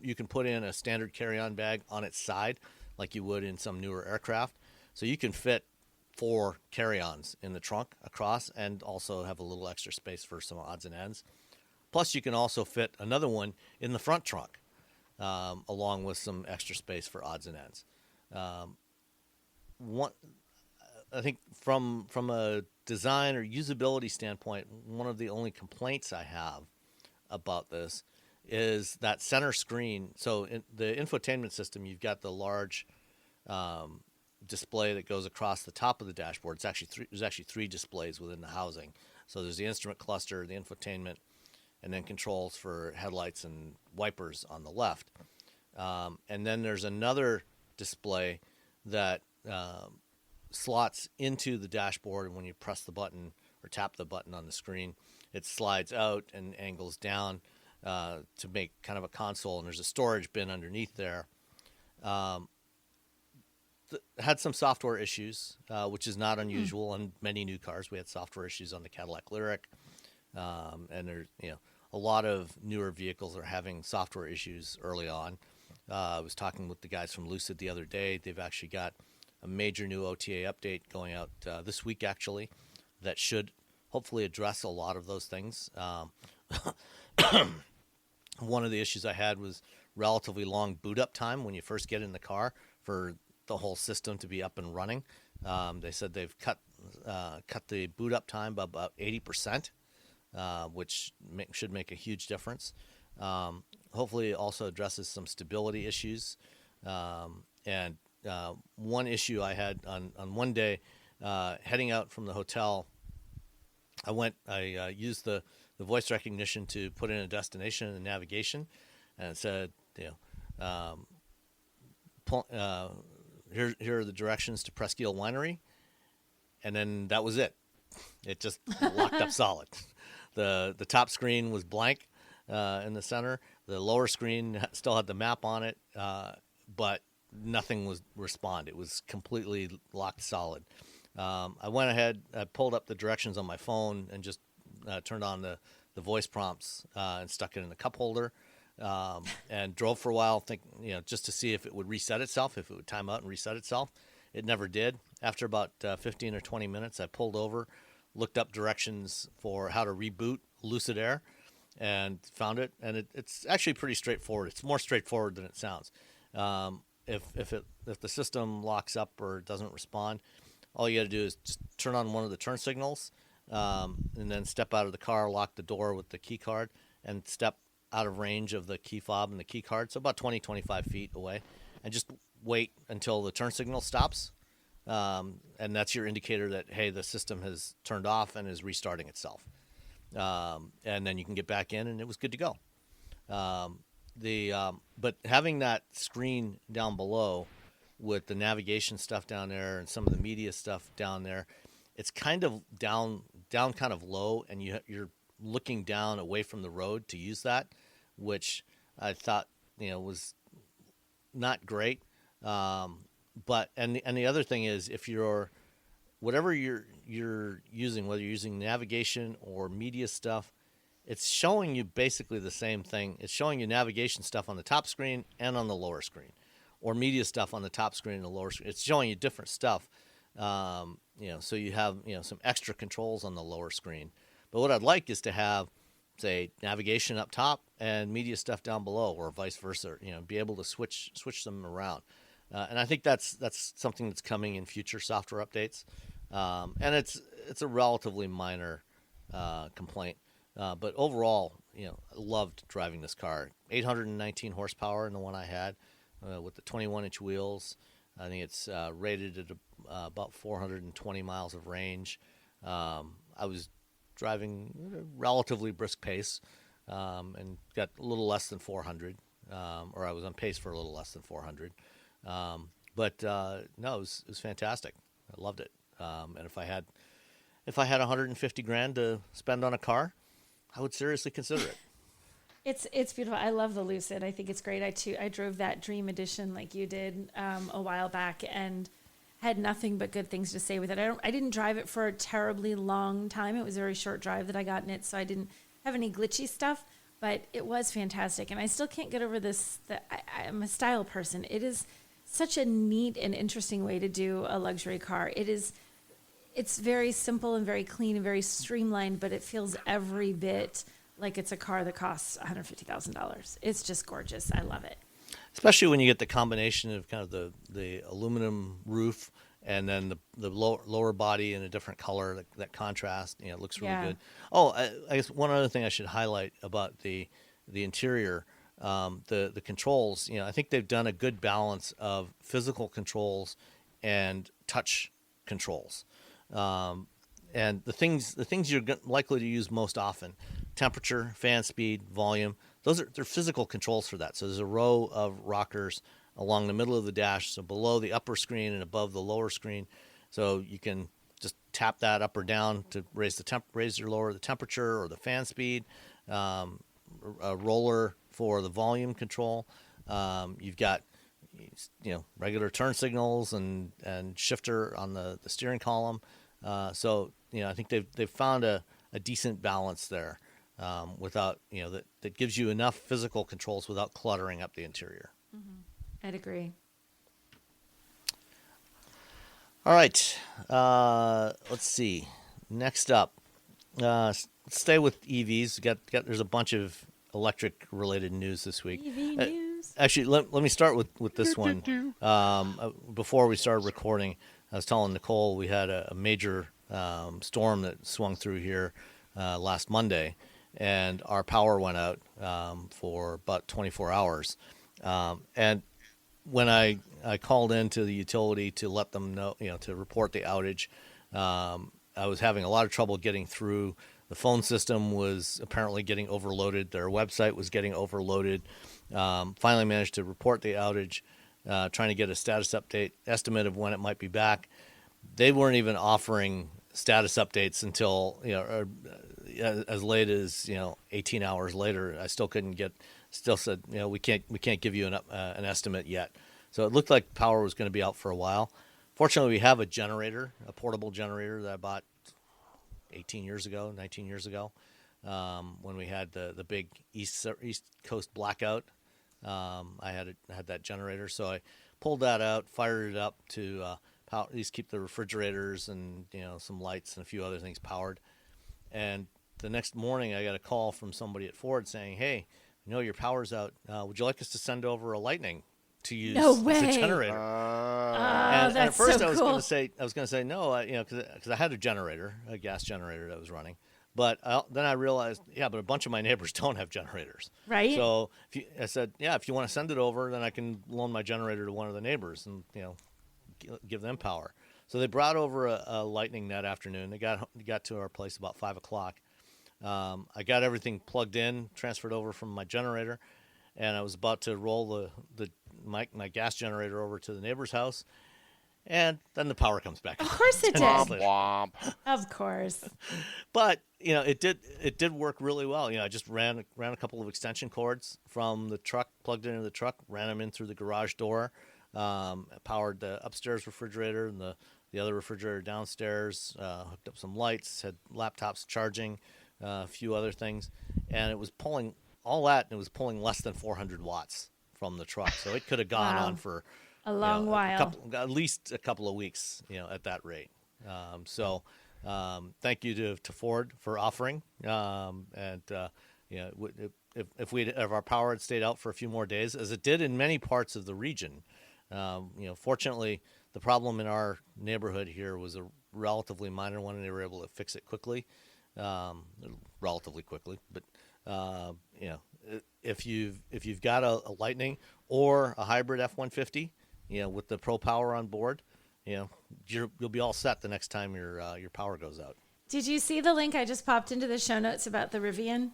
you can put in a standard carry-on bag on its side, like you would in some newer aircraft. So you can fit 4 carry-ons in the trunk across, and also have a little extra space for some odds and ends. Plus, you can also fit another one in the front trunk, along with some extra space for odds and ends. I think from a design or usability standpoint, one of the only complaints I have about this is that center screen. So in the infotainment system, you've got the large display that goes across the top of the dashboard. There's actually 3 displays within the housing. So there's the instrument cluster, the infotainment and then controls for headlights and wipers on the left. And then there's another display that slots into the dashboard, and when you press the button or tap the button on the screen, it slides out and angles down to make kind of a console, and there's a storage bin underneath there. Had some software issues, which is not unusual on many new cars. We had software issues on the Cadillac Lyriq, and there's a lot of newer vehicles are having software issues early on. I was talking with the guys from Lucid the other day. They've actually got a major new OTA update going out this week, actually, that should hopefully address a lot of those things. One of the issues I had was relatively long boot up time when you first get in the car for the whole system to be up and running. They said they've cut the boot up time by about 80%, which should make a huge difference. Hopefully it also addresses some stability issues. And one issue I had on one day, heading out from the hotel, I used the voice recognition to put in a destination and navigation, and it said, here are the directions to Presqu'île Winery, and then that was it. It just locked up solid. The top screen was blank in the center. The lower screen still had the map on it, but nothing was respond. It was completely locked solid. I went ahead, I pulled up the directions on my phone and just turned on the voice prompts and stuck it in the cup holder, and drove for a while, just to see if it would reset itself, if it would time out and reset itself. It never did. After about 15 or 20 minutes, I pulled over, looked up directions for how to reboot Lucid Air, and found it. And it's actually pretty straightforward. It's more straightforward than it sounds. If the system locks up or doesn't respond, all you got to do is just turn on one of the turn signals, and then step out of the car, lock the door with the key card, and step out of range of the key fob and the key card, so about 20, 25 feet away, and just wait until the turn signal stops. And that's your indicator that, hey, the system has turned off and is restarting itself. And then you can get back in, and it was good to go. But having that screen down below with the navigation stuff down there and some of the media stuff down there, it's kind of down kind of low, and you're looking down away from the road to use that, which I thought was not great. But the other thing is, if whatever you're using, whether you're using navigation or media stuff, it's showing you basically the same thing. It's showing you navigation stuff on the top screen and on the lower screen, or media stuff on the top screen and the lower screen. It's showing you different stuff. So you have some extra controls on the lower screen. But what I'd like is to have, say, navigation up top and media stuff down below, or vice versa. Be able to switch them around. And I think that's something that's coming in future software updates. And it's a relatively minor complaint. But overall, I loved driving this car. 819 horsepower in the one I had, with the 21-inch wheels. I think it's rated at about 420 miles of range. I was driving at a relatively brisk pace, and got a little less than 400, or I was on pace for a little less than 400. No, it was fantastic. I loved it. And if I had $150,000 to spend on a car, I would seriously consider it. It's beautiful. I love the Lucid. I think it's great. I drove that Dream Edition like you did a while back, and had nothing but good things to say with it. I didn't drive it for a terribly long time. It was a very short drive that I got in it, so I didn't have any glitchy stuff. But it was fantastic, and I still can't get over this. I'm a style person. It is such a neat and interesting way to do a luxury car. It's very simple and very clean and very streamlined, but it feels every bit like it's a car that costs $150,000. It's just gorgeous. I love it. Especially when you get the combination of kind of the aluminum roof and then the lower body in a different color, that contrast. It looks really good. Oh, I guess one other thing I should highlight about the interior, the controls. I think they've done a good balance of physical controls and touch controls. and the things you're likely to use most often: temperature, fan speed, volume. They're physical controls for that. So there's a row of rockers along the middle of the dash, so below the upper screen and above the lower screen. So you can just tap that up or down to raise or lower the temperature or the fan speed. A roller for the volume control. You've got regular turn signals and shifter on the steering column. So I think they've found a decent balance there, without that gives you enough physical controls without cluttering up the interior. I'd agree. All right, let's see. Next up, let's stay with EVs. There's a bunch of electric related news this week. EV news. Actually, let me start with this one. Before we started recording, I was telling Nicole we had a major storm that swung through here last Monday, and our power went out for about 24 hours. And when I called into the utility to let them know, to report the outage, I was having a lot of trouble getting through. The phone system was apparently getting overloaded. Their website was getting overloaded. Finally managed to report the outage, trying to get a status update estimate of when it might be back. They weren't even offering status updates until as late as 18 hours later. I still couldn't get. Still said we can't give you an estimate yet. So it looked like power was going to be out for a while. Fortunately, we have a generator, a portable generator that I bought 19 years ago, when we had the big East Coast blackout. I had that generator, so I pulled that out, fired it up to at least keep the refrigerators and some lights and a few other things powered. And the next morning, I got a call from somebody at Ford saying, "Hey, your power's out. Would you like us to send over a Lightning to use No as way. a generator?" And at first, I was going to say no, because I had a generator, a gas generator that was running. But then I realized, but a bunch of my neighbors don't have generators. Right. So I said, if you want to send it over, then I can loan my generator to one of the neighbors and give them power. So they brought over a Lightning that afternoon. They got to our place about 5:00. I got everything plugged in, transferred over from my generator, and I was about to roll my gas generator over to the neighbor's house, and then the power comes back. Of course it did. Womp. Of course. But it did work really well. I just ran a couple of extension cords from the truck, plugged it into the truck, ran them in through the garage door, powered the upstairs refrigerator and the other refrigerator downstairs, hooked up some lights, had laptops charging, a few other things, and it was pulling all that, and it was pulling less than 400 watts from the truck. So it could have gone on for a long while, at least a couple of weeks, at that rate. Thank you to Ford for offering. If our power had stayed out for a few more days, as it did in many parts of the region, fortunately, the problem in our neighborhood here was a relatively minor one, and they were able to fix it quickly. Relatively quickly, but if you've got a Lightning or a hybrid F-150, with the Pro Power on board, you'll be all set the next time your power goes out. Did you see the link I just popped into the show notes about the Rivian?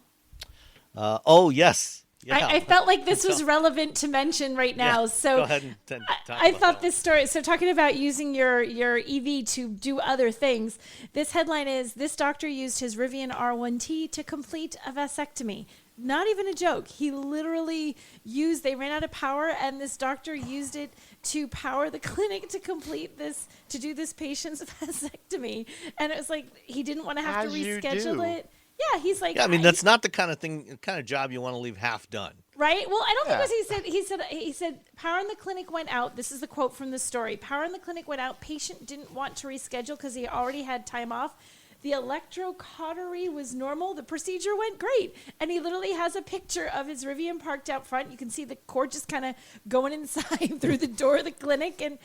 Oh yes. Yeah. I felt like this was relevant to mention right now. Yeah. So go ahead and I thought this story, so talking about using your EV to do other things, this headline is, "This doctor used his Rivian R1T to complete a vasectomy." Not even a joke. He literally they ran out of power, and this doctor used it to power the clinic to do this patient's vasectomy. And it was like, he didn't want to have to reschedule it. Yeah, he's like, I mean, that's not the kind of job you want to leave half done. Right? Well, I don't think it was, he said, power in the clinic went out. This is the quote from the story. "Power in the clinic went out. Patient didn't want to reschedule because he already had time off. The electrocautery was normal. The procedure went great." And he literally has a picture of his Rivian parked out front. You can see the cord just kind of going inside through the door of the clinic, and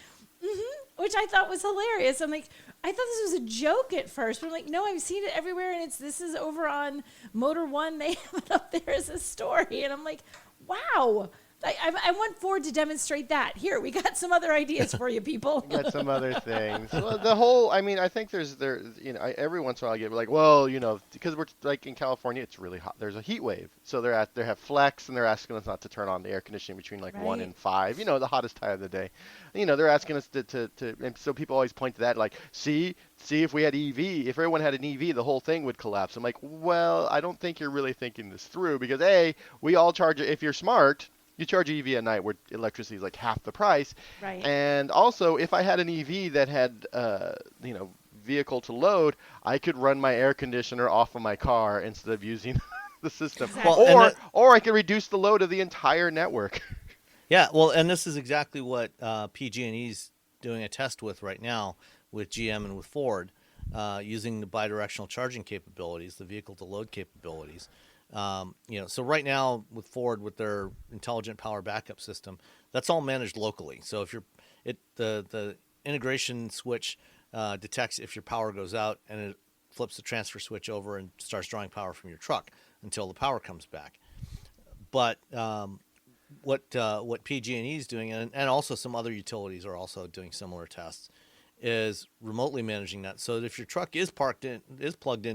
which I thought was hilarious. I'm like, I thought this was a joke at first, but I'm like, no, I've seen it everywhere, and this is over on Motor One. They have it up there as a story, and I'm like, wow. I want Ford to demonstrate that. Here, we got some other ideas for you, people. Got some other things. Well, the whole, I mean, I think every once in a while I get like, well, because we're like in California, it's really hot. There's a heat wave, so they have flex, and they're asking us not to turn on the air conditioning between like 1 and 5. The hottest time of the day. They're asking us to, and so people always point to that, like, see if we had EV, if everyone had an EV, the whole thing would collapse. I'm like, well, I don't think you're really thinking this through, because we all charge it. If you're smart, you charge EV at night where electricity is like half the price. Right. And also, if I had an EV that had, vehicle to load, I could run my air conditioner off of my car instead of using the system. Exactly. Well, or I could reduce the load of the entire network. Yeah, well, and this is exactly what PG&E's doing a test with right now with GM and with Ford, using the bidirectional charging capabilities, the vehicle-to-load capabilities. So right now with Ford, with their intelligent power backup system, that's all managed locally. So if the integration switch detects if your power goes out, and it flips the transfer switch over and starts drawing power from your truck until the power comes back. But what PG&E is doing, and also some other utilities are also doing similar tests, is remotely managing that. So that if your truck is plugged in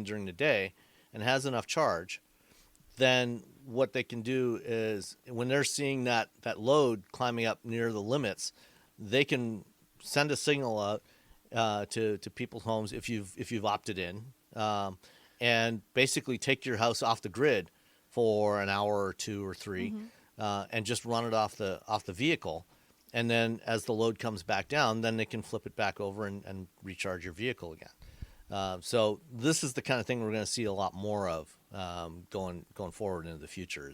during the day and has enough charge, then what they can do is, when they're seeing that load climbing up near the limits, they can send a signal out to people's homes if you've opted in, and basically take your house off the grid for an hour or 2 or 3, and just run it off the vehicle. And then as the load comes back down, then they can flip it back over and recharge your vehicle again. So this is the kind of thing we're going to see a lot more of going forward into the future,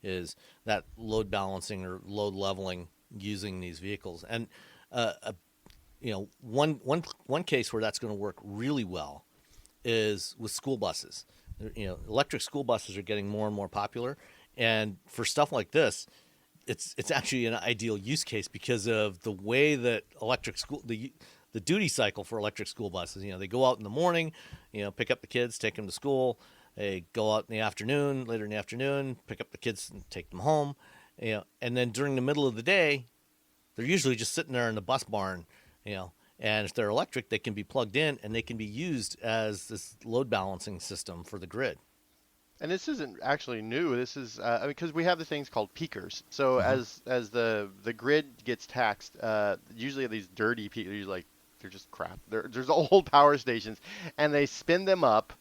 is that load balancing or load leveling using these vehicles. And one case where that's going to work really well is with school buses. Electric school buses are getting more and more popular, and for stuff like this, it's actually an ideal use case because of the way that the duty cycle for electric school buses. They go out in the morning, pick up the kids, take them to school. They go out in the afternoon, later in the afternoon, pick up the kids and take them home. And then during the middle of the day, they're usually just sitting there in the bus barn. And if they're electric, they can be plugged in and they can be used as this load balancing system for the grid. And this isn't actually new. This is because we have the things called peakers. So as the grid gets taxed, usually these dirty peakers, they're just crap. There's old power stations, and they spin them up,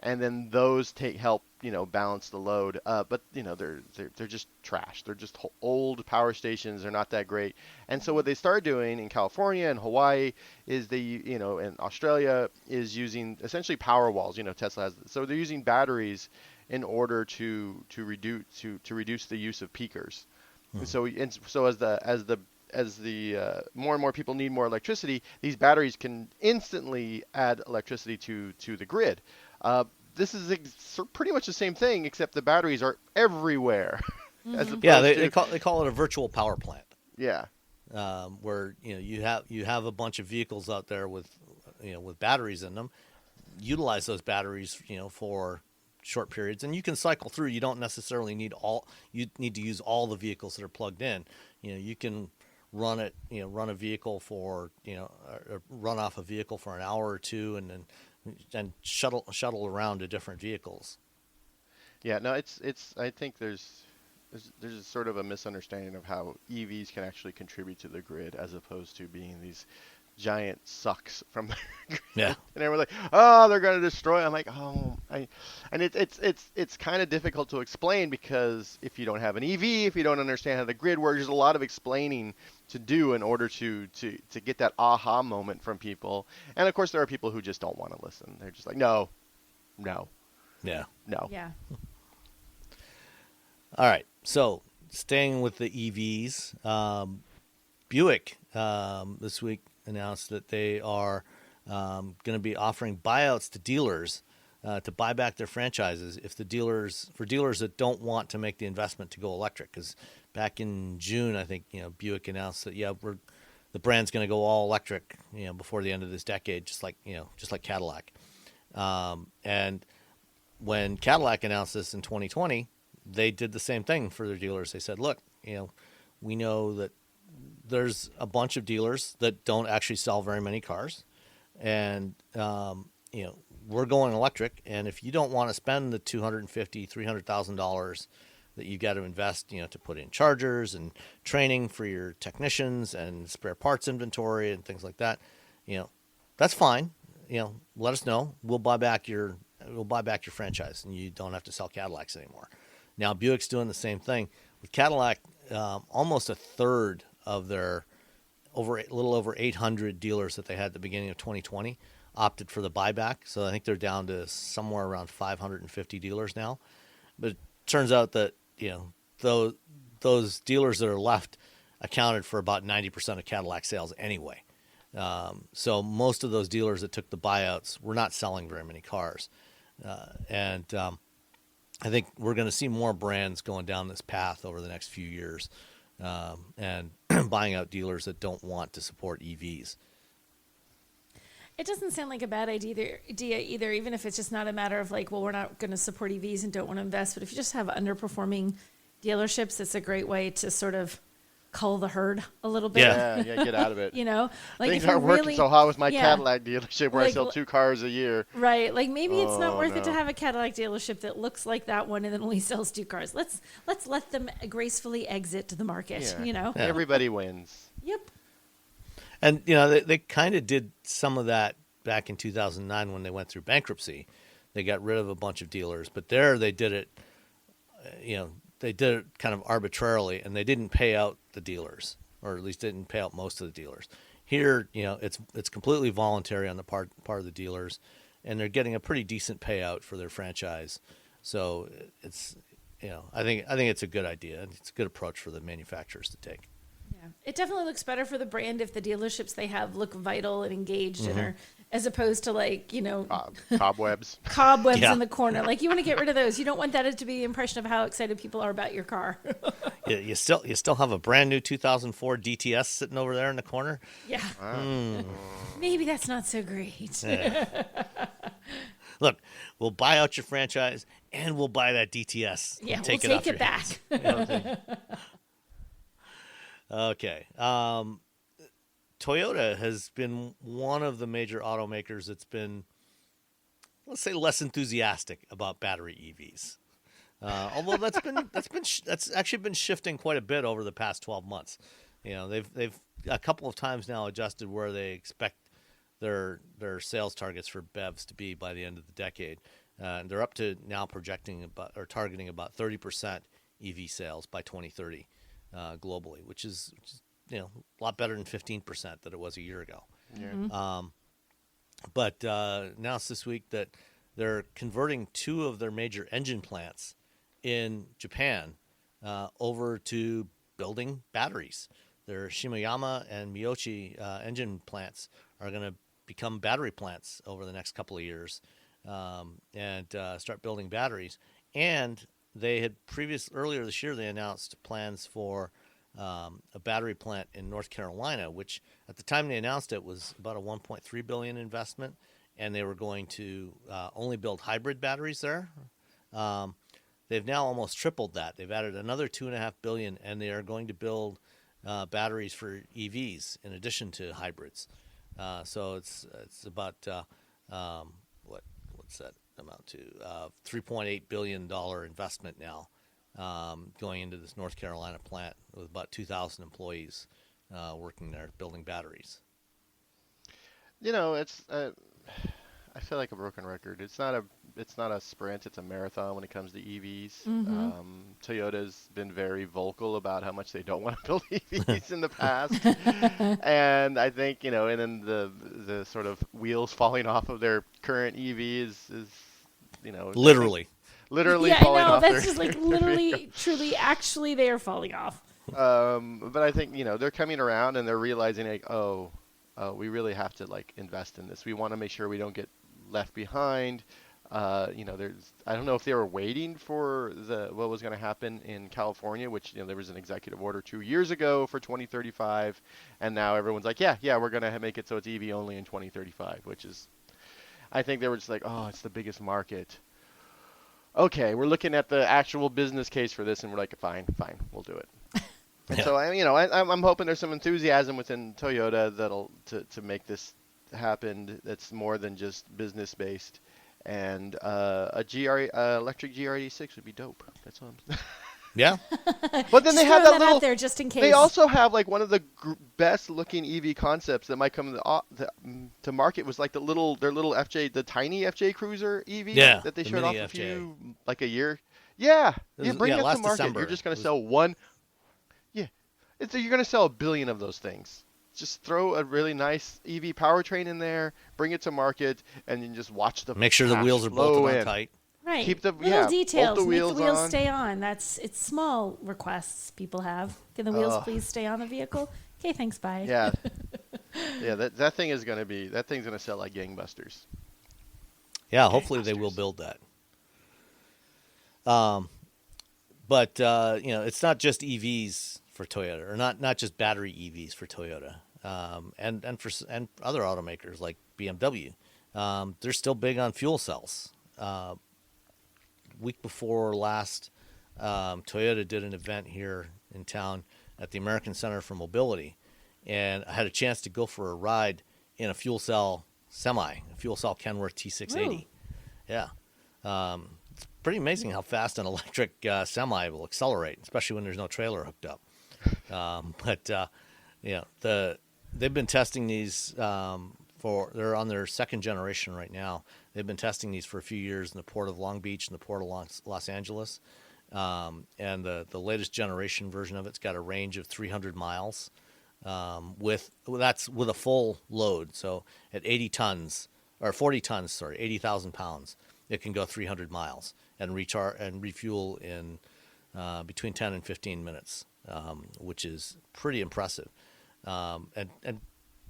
and then those help balance the load. But they're just trash. They're just old power stations. They're not that great. And so what they started doing in California and Hawaii is and Australia is using essentially power walls. Tesla has, so they're using batteries in order to reduce the use of peakers. So as the more and more people need more electricity, these batteries can instantly add electricity to the grid. This is pretty much the same thing, except the batteries are everywhere. They call it a virtual power plant. Yeah. Where you have a bunch of vehicles out there with batteries in them. Utilize those batteries for short periods, and you can cycle through. You don't necessarily need to use all the vehicles that are plugged in. You can run a vehicle for or run off a vehicle for an hour or two, and then shuttle around to different vehicles. Yeah, no, it's I think there's sort of a misunderstanding of how EVs can actually contribute to the grid as opposed to being these giant sucks from the grid. Yeah. And everyone's like, oh, they're going to destroy. I'm like, and it's kind of difficult to explain, because if you don't have an EV, if you don't understand how the grid works, there's a lot of explaining to do in order to get that aha moment from people. And of course, there are people who just don't want to listen. They're just like, no. Yeah. No. Yeah. All right. So staying with the EVs, Buick this week announced that they are going to be offering buyouts to dealers to buy back their franchises for dealers that don't want to make the investment to go electric. Because back in June, I think Buick announced that the brand's going to go all electric before the end of this decade, just like Cadillac. And when Cadillac announced this in 2020, they did the same thing for their dealers. They said, look, we know that there's a bunch of dealers that don't actually sell very many cars, and we're going electric. And if you don't want to spend the $250,000-$300,000 that you got to invest, to put in chargers and training for your technicians and spare parts inventory and things like that, that's fine. Let us know. We'll buy back your franchise, and you don't have to sell Cadillacs anymore. Now Buick's doing the same thing with Cadillac. Almost a third of their a little over 800 dealers that they had at the beginning of 2020 opted for the buyback. So I think they're down to somewhere around 550 dealers now. But it turns out that those dealers that are left accounted for about 90% of Cadillac sales anyway. So most of those dealers that took the buyouts were not selling very many cars. And I think we're going to see more brands going down this path over the next few years, and buying out dealers that don't want to support EVs. It doesn't sound like a bad idea either, even if it's just not a matter of like, well, we're not going to support EVs and don't want to invest. But if you just have underperforming dealerships, it's a great way to sort of cull the herd a little bit. Yeah, get out of it. Like things if aren't working so hot with my yeah. Cadillac dealership where I sell 2 cars a year. Right. Like maybe it's not worth it to no. have a Cadillac dealership that looks like that one and then only sells 2 cars. Let's let them gracefully exit the market, Yeah. Everybody wins. Yep. And, they kind of did some of that back in 2009 when they went through bankruptcy. They got rid of a bunch of dealers, but there they did it, they did it kind of arbitrarily, and they didn't pay out the dealers, or at least didn't pay out most of the dealers. Here, it's completely voluntary on the part of the dealers, and they're getting a pretty decent payout for their franchise. So it's, I think it's a good idea. It's a good approach for the manufacturers to take. Yeah, it definitely looks better for the brand if the dealerships they have look vital and engaged and are, as opposed to like, Cobwebs. Cobwebs in the corner. Like you want to get rid of those. You don't want that to be the impression of how excited people are about your car. You still have a brand new 2004 DTS sitting over there in the corner. Yeah. Maybe that's not so great. Yeah. Look, we'll buy out your franchise and we'll buy that DTS. Yeah, we'll take it back. Okay. Toyota has been one of the major automakers that's been, let's say, less enthusiastic about battery EVs. Although that's actually been shifting quite a bit over the past 12 months. They've a couple of times now adjusted where they expect their sales targets for BEVs to be by the end of the decade. And they're up to now targeting about 30% EV sales by 2030. Globally, which is a lot better than 15% that it was a year ago. Yeah. But announced this week that they're converting 2 of their major engine plants in Japan over to building batteries. Their Shimoyama and Miyoshi engine plants are going to become battery plants over the next couple of years, and start building batteries. And they had earlier this year, they announced plans for a battery plant in North Carolina, which at the time they announced it was about a $1.3 billion investment, and they were going to only build hybrid batteries there. They've now almost tripled that. They've added another $2.5 billion, and they are going to build batteries for EVs in addition to hybrids. So it's about what's that amount to? $3.8 billion investment now, going into this North Carolina plant with about 2,000 employees working there building batteries. It's I feel like a broken record. It's not a sprint. It's a marathon when it comes to EVs. Toyota's been very vocal about how much they don't want to build EVs in the past, and I think and then the sort of wheels falling off of their current EVs is literally yeah, falling I know. off. That's just like literally, truly, actually, they are falling off. But I think they're coming around and they're realizing like, we really have to invest in this. We want to make sure we don't get left behind. I don't know if they were waiting for what was going to happen in California, which there was an executive order 2 years ago for 2035, and now everyone's like, yeah, we're going to make it so it's EV only in 2035, which is, I think they were just like, it's the biggest market. Okay, we're looking at the actual business case for this, and we're like, fine, we'll do it. And so I'm hoping there's some enthusiasm within Toyota that'll to make this happen. That's more than just business based. And electric GR86 would be dope. That's all. Yeah. But then they have throw that that out little. there just in case. They also have like one of the best looking EV concepts that might come to market was like their little FJ, the tiny FJ Cruiser EV that they showed off a year. Yeah, bring it to market. December. You're just gonna sell one. Yeah, you're gonna sell 1 billion of those things. Just throw a really nice EV powertrain in there, bring it to market, and then just watch the. Make sure the wheels are bolted on tight. Right. Keep the little details. Bolt the wheels Make the wheels on. stay on. It's small requests people have. Can the wheels please stay on the vehicle? Okay, thanks. Bye. Yeah. Yeah. That thing's gonna sell like gangbusters. Yeah. Hopefully they will build that. But it's not just EVs for Toyota, or not just battery EVs for Toyota, and other automakers like BMW. They're still big on fuel cells. Week before last, Toyota did an event here in town at the American Center for Mobility, and I had a chance to go for a ride in a fuel cell semi, a fuel cell Kenworth T680. Ooh. Yeah. It's pretty amazing how fast an electric semi will accelerate, especially when there's no trailer hooked up. They've been testing these they're on their second generation right now. They've been testing these for a few years in the Port of Long Beach and the Port of Los Angeles. And the latest generation version of it's got a range of 300 miles with a full load. So at 80 tons, or 40 tons, sorry, 80,000 pounds, it can go 300 miles and recharge and refuel in between 10 and 15 minutes, which is pretty impressive. And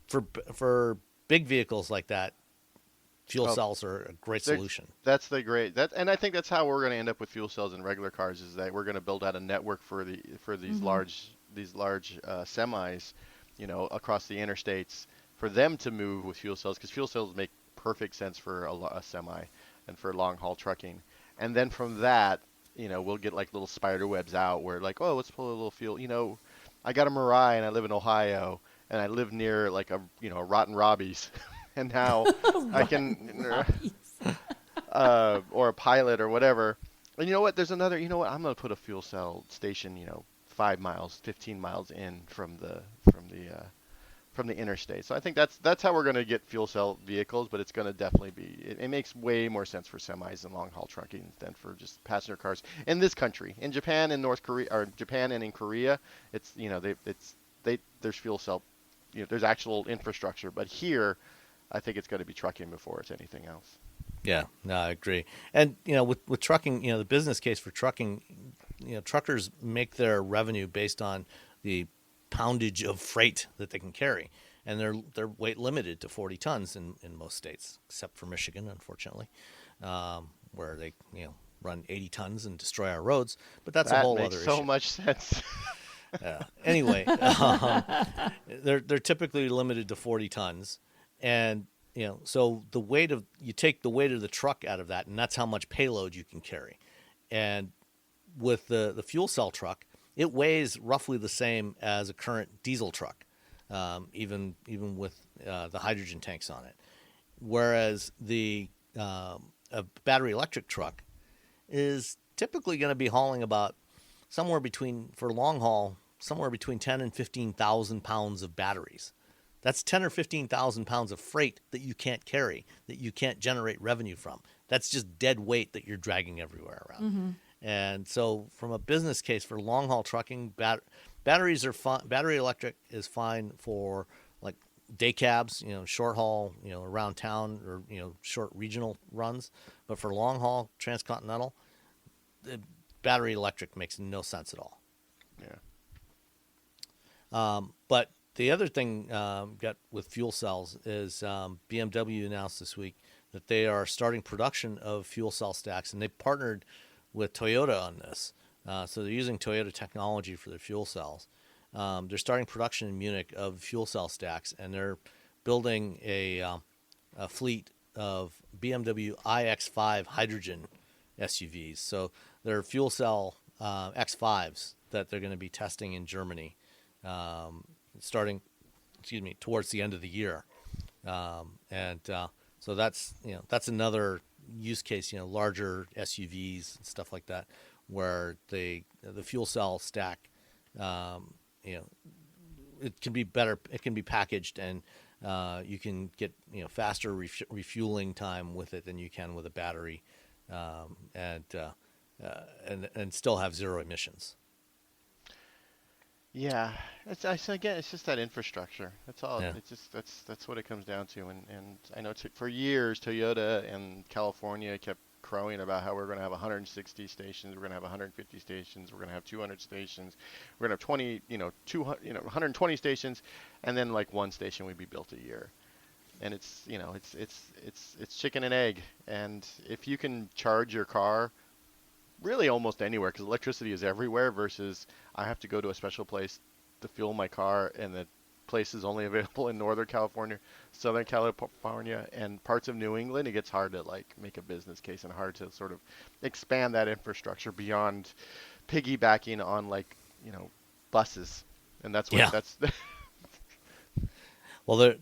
for big vehicles like that, fuel cells are a great solution. And I think that's how we're going to end up with fuel cells in regular cars, is that we're going to build out a network for these large semis, across the interstates, for them to move with fuel cells, because fuel cells make perfect sense for a semi and for long haul trucking. And then from that, we'll get like little spider webs out where like, oh, let's pull a little fuel. I got a Mirai and I live in Ohio, and I live near like a Rotten Robbie's, and now I can, or a Pilot or whatever. And you know what? There's another. You know what? I'm gonna put a fuel cell station, 5 miles, 15 miles in from the interstate. So I think that's how we're gonna get fuel cell vehicles. But it's gonna definitely be. It makes way more sense for semis and long haul trucking than for just passenger cars in this country. In Japan and North Korea, or Japan and in Korea, it's there's fuel cell. There's actual infrastructure, but here, I think it's going to be trucking before it's anything else. Yeah, no, I agree. And with trucking, the business case for trucking, truckers make their revenue based on the poundage of freight that they can carry, and they're weight limited to 40 tons in most states, except for Michigan, unfortunately, where they run 80 tons and destroy our roads. But that's a whole other issue. That makes so much sense. Anyway, they're typically limited to 40 tons, and so you take the weight of the truck out of that, and that's how much payload you can carry. And with the fuel cell truck, it weighs roughly the same as a current diesel truck, even with the hydrogen tanks on it. Whereas a battery electric truck is typically going to be hauling about for long haul, somewhere between 10 and 15,000 pounds of batteries. That's 10 or 15,000 pounds of freight that you can't carry, that you can't generate revenue from. That's just dead weight that you're dragging everywhere around. Mm-hmm. And so from a business case for long haul trucking, batteries are fine. Battery electric is fine for like day cabs, short haul, around town, or, short regional runs. But for long haul transcontinental, battery electric makes no sense at all. Yeah. But the other thing got with fuel cells is BMW announced this week that they are starting production of fuel cell stacks, and they partnered with Toyota on this. So they're using Toyota technology for their fuel cells. They're starting production in Munich of fuel cell stacks, and they're building a fleet of BMW iX5 hydrogen SUVs. So they're fuel cell X5s that they're going to be testing in Germany, starting, towards the end of the year. So that's another use case, larger SUVs and stuff like that, where the fuel cell stack, it can be better. It can be packaged, and you can get faster refueling time with it than you can with a battery, and still have zero emissions. Yeah, again, it's just that infrastructure. That's all. Yeah. It's just that's what it comes down to. And I know for years Toyota and California kept crowing about how we're going to have 160 stations, we're going to have 150 stations, we're going to have 200 stations, we're going to have 20, 200, 120 stations, and then like one station would be built a year. And it's chicken and egg. And if you can charge your car really almost anywhere, because electricity is everywhere, versus I have to go to a special place to fuel my car, and the place is only available in Northern California, Southern California, and parts of New England, it gets hard to like make a business case and hard to sort of expand that infrastructure beyond piggybacking on buses. And that's what that's Well,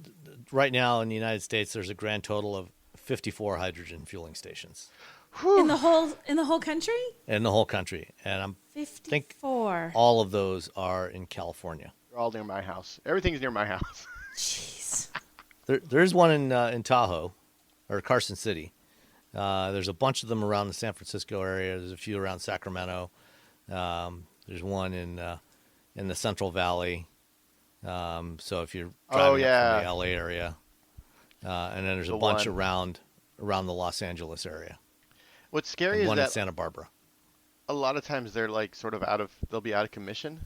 right now in the United States, there's a grand total of 54 hydrogen fueling stations. In the whole country? In the whole country, and I think 54. all of those are in California. They're all near my house. Everything's near my house. Jeez. There's one in Tahoe, or Carson City. There's a bunch of them around the San Francisco area. There's a few around Sacramento. There's one in the Central Valley. So if you're driving up from the LA area, and then there's a bunch around the Los Angeles area. What's scary is one that in Santa Barbara. A lot of times they're like sort of they'll be out of commission.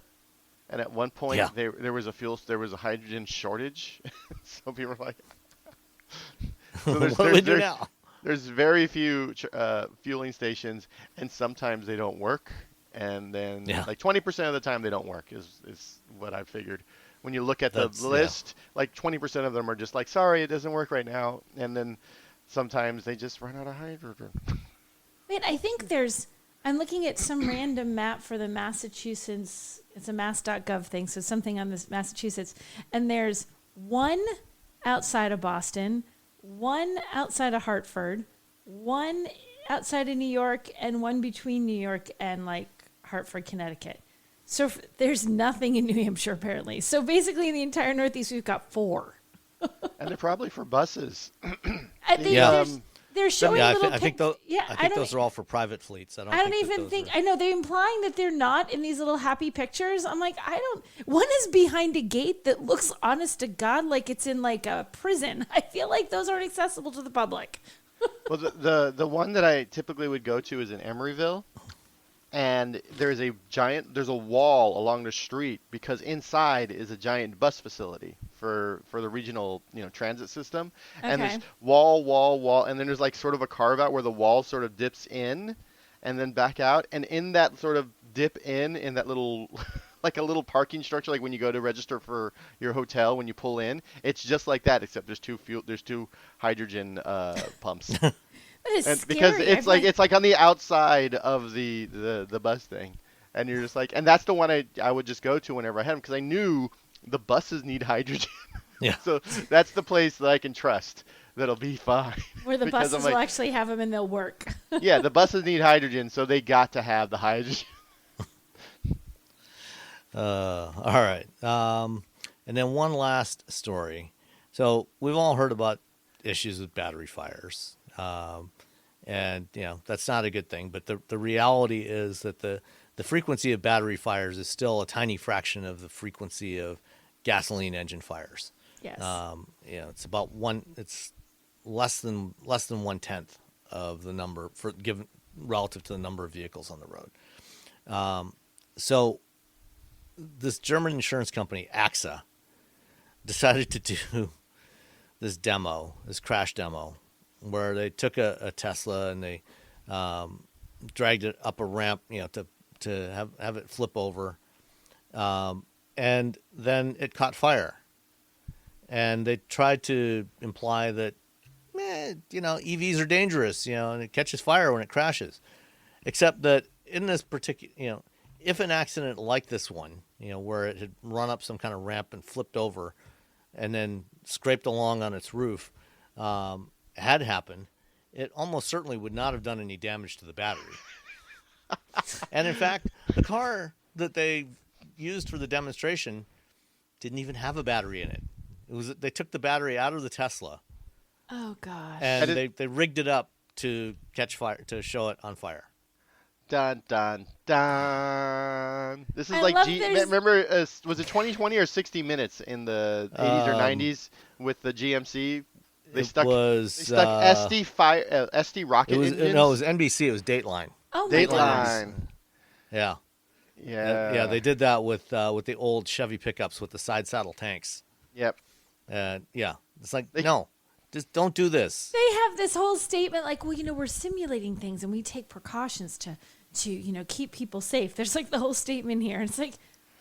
And at one point there was a hydrogen shortage. So people were like, so what do we do now? There's very few fueling stations, and sometimes they don't work. And then like 20% of the time they don't work is what I figured. When you look at the list, like 20% of them are just like, sorry, it doesn't work right now. And then sometimes they just run out of hydrogen. Wait, I think I'm looking at some random map for the Massachusetts, it's a mass.gov thing, so something on this Massachusetts, and there's one outside of Boston, one outside of Hartford, one outside of New York, and one between New York and like Hartford, Connecticut. So there's nothing in New Hampshire apparently. So basically in the entire Northeast, we've got 4. And they're probably for buses. I think they're showing little I think those are all for private fleets. I don't even think. I know they're implying that they're not in these little happy pictures. I'm like, one is behind a gate that looks, honest to God, like it's in like a prison. I feel like those aren't accessible to the public. Well, the one that I typically would go to is in Emeryville. And there's a wall along the street, because inside is a giant bus facility for the regional, transit system. Okay. And there's wall, and then there's like sort of a carve out where the wall sort of dips in and then back out. And in that sort of dip in that little, like a little parking structure, like when you go to register for your hotel, when you pull in, it's just like that, except there's two hydrogen pumps. That is scary. Because it's like on the outside of the bus thing, and you're just like, and that's the one I would just go to whenever I had them, because I knew the buses need hydrogen. Yeah. So that's the place that I can trust that'll be fine. Where the buses will actually have them and they'll work. Yeah, the buses need hydrogen, so they got to have the hydrogen. All right. And then one last story. So we've all heard about issues with battery fires. And that's not a good thing, but the reality is that the frequency of battery fires is still a tiny fraction of the frequency of gasoline engine fires. Yes. It's about it's less than 1/10 of the number relative to the number of vehicles on the road. So this German insurance company, AXA, decided to do this crash demo, where they took a Tesla and they dragged it up a ramp, to have it flip over, and then it caught fire. And they tried to imply that, EVs are dangerous, and it catches fire when it crashes. Except that in this particular, if an accident like this one, where it had run up some kind of ramp and flipped over and then scraped along on its roof, had happened, it almost certainly would not have done any damage to the battery. And in fact, the car that they used for the demonstration didn't even have a battery in it. They took the battery out of the Tesla. Oh gosh. And they rigged it up to catch fire, to show it on fire. Dun dun dun. This is remember, was it 2020 or 60 Minutes in the 80s or 90s with the GMC? They stuck SD rocket engines. No, it was NBC. It was Dateline. Oh my gosh. Yeah. Yeah. They did that with the old Chevy pickups with the side saddle tanks. Yep. Yeah. It's like, no, just don't do this. They have this whole statement like, well, we're simulating things and we take precautions to keep people safe. There's like the whole statement here. It's like,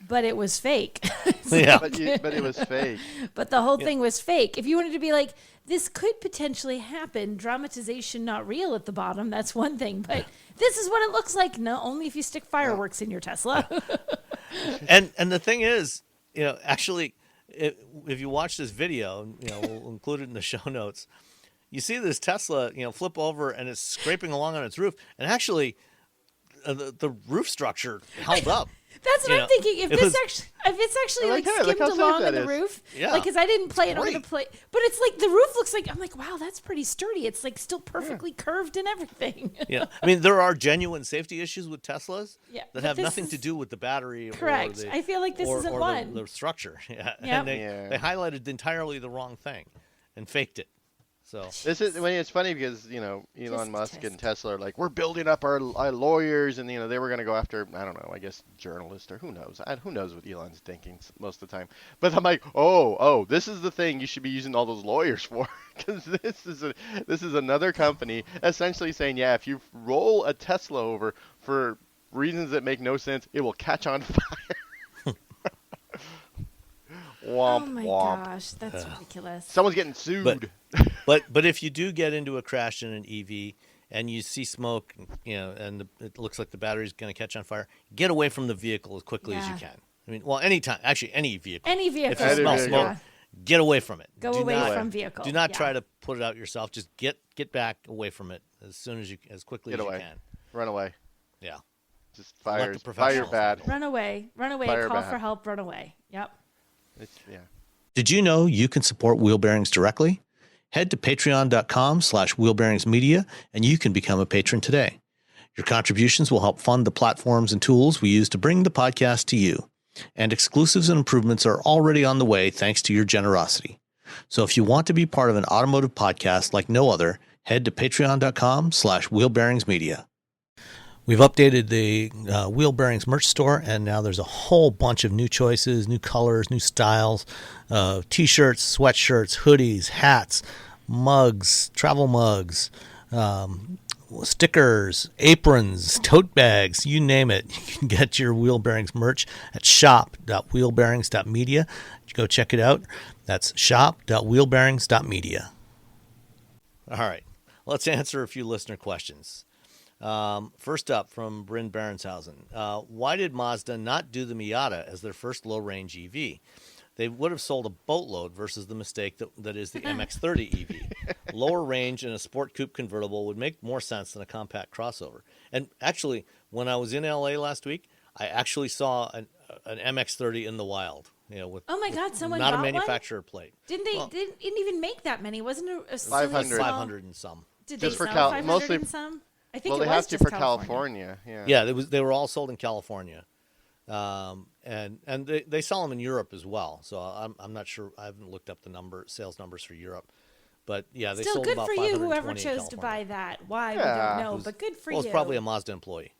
but it was fake. Yeah. But it was fake. But the whole thing was fake. If you wanted to be like, this could potentially happen, dramatization not real at the bottom, that's one thing. But this is what it looks like. No, only if you stick fireworks in your Tesla. And the thing is, actually, if you watch this video, we'll include it in the show notes. You see this Tesla, flip over and it's scraping along on its roof, and actually, the roof structure held up. That's what I'm thinking. If it's actually like skimmed along on the roof, because I didn't play it on the plate, but it's like the roof looks like, I'm like, wow, that's pretty sturdy. It's like still perfectly curved and everything. Yeah, I mean, there are genuine safety issues with Teslas that have nothing to do with the battery. Correct. I feel like this isn't one. The structure. Yeah, yep. And they highlighted entirely the wrong thing and faked it. So it's funny because Elon Musk and Tesla are like, we're building up our lawyers, and they were going to go after, I don't know, I guess journalists, or who knows what Elon's thinking most of the time. But I'm like, oh, this is the thing you should be using all those lawyers for, because this is another company essentially saying, yeah, if you roll a Tesla over for reasons that make no sense, it will catch on fire. Womp, oh my womp. gosh, that's ridiculous. Someone's getting sued. But if you do get into a crash in an EV and you see smoke, and it looks like the battery's going to catch on fire, get away from the vehicle as quickly as you can. I mean, well, anytime, actually, any vehicle. Any vehicle. If you smell smoke, get away from it. Go away from vehicle. Do not try to put it out yourself. Just get back away from it as quickly as you can. Run away. Yeah. Just fire bad. Run away. Fire Call bad. for help. Run away. Yep. Did you know you can support Wheel Bearings directly? Head to patreon.com/wheelbearingsmedia and you can become a patron today. Your contributions will help fund the platforms and tools we use to bring the podcast to you. And exclusives and improvements are already on the way thanks to your generosity. So if you want to be part of an automotive podcast like no other, head to patreon.com/wheelbearingsmedia. We've updated the Wheel Bearings merch store, and now there's a whole bunch of new choices, new colors, new styles, T-shirts, sweatshirts, hoodies, hats, mugs, travel mugs, stickers, aprons, tote bags, you name it. You can get your Wheel Bearings merch at shop.wheelbearings.media. Go check it out. That's shop.wheelbearings.media. All right, let's answer a few listener questions. First up from Bryn Barenshausen. Why did Mazda not do the Miata as their first low-range EV? They would have sold a boatload versus the mistake that is the MX-30 EV. Lower range in a sport coupe convertible would make more sense than a compact crossover. And actually, when I was in LA last week, I actually saw an MX-30 in the wild. With, oh my God, someone not bought a manufacturer one? plate. Didn't they? Didn't even make that many. Wasn't it a 500 and some. Did Just they for sell 500 and some? I think they it have was to just for California. Yeah, they were all sold in California, and they sell them in Europe as well. So I'm not sure. I haven't looked up the sales numbers for Europe, but yeah, they still sold good about for you. Whoever 520 chose to buy that, why we don't know, but good for you. Well, it's probably a Mazda employee.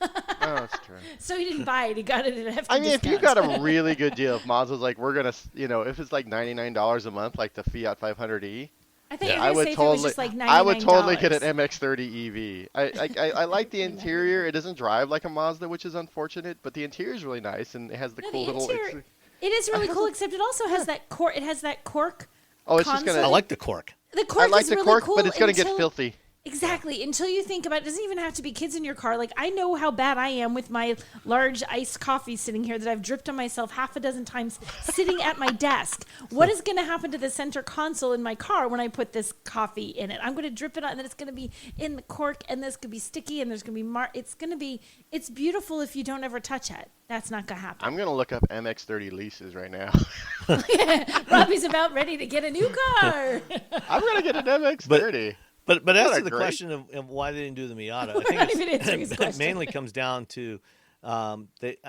Oh, that's true. So he didn't buy it; he got it at a hefty I mean, discount. if you got a really good deal, if Mazda's like, we're gonna, if it's like $99 a month, like the Fiat 500e. I think I would totally. It was just like $99. I would totally get an MX-30 EV. I like the interior. It doesn't drive like a Mazda, which is unfortunate, but the interior is really nice and it has the cool little. It is really cool, except it also has that cork. It has that cork. Oh, it's just gonna. I like the cork. The cork I like is the really cork, cool but it's gonna get filthy. Exactly. Until you think about it, doesn't even have to be kids in your car. Like, I know how bad I am with my large iced coffee sitting here that I've dripped on myself half a dozen times sitting at my desk. What is going to happen to the center console in my car when I put this coffee in it? I'm going to drip it on, and then it's going to be in the cork, and this could be sticky, and there's going to be it's beautiful if you don't ever touch it. That's not going to happen. I'm going to look up MX-30 leases right now. Robbie's about ready to get a new car. I'm going to get an MX-30. But as to the question of why they didn't do the Miata, I think not even answering his it question. mainly comes down to I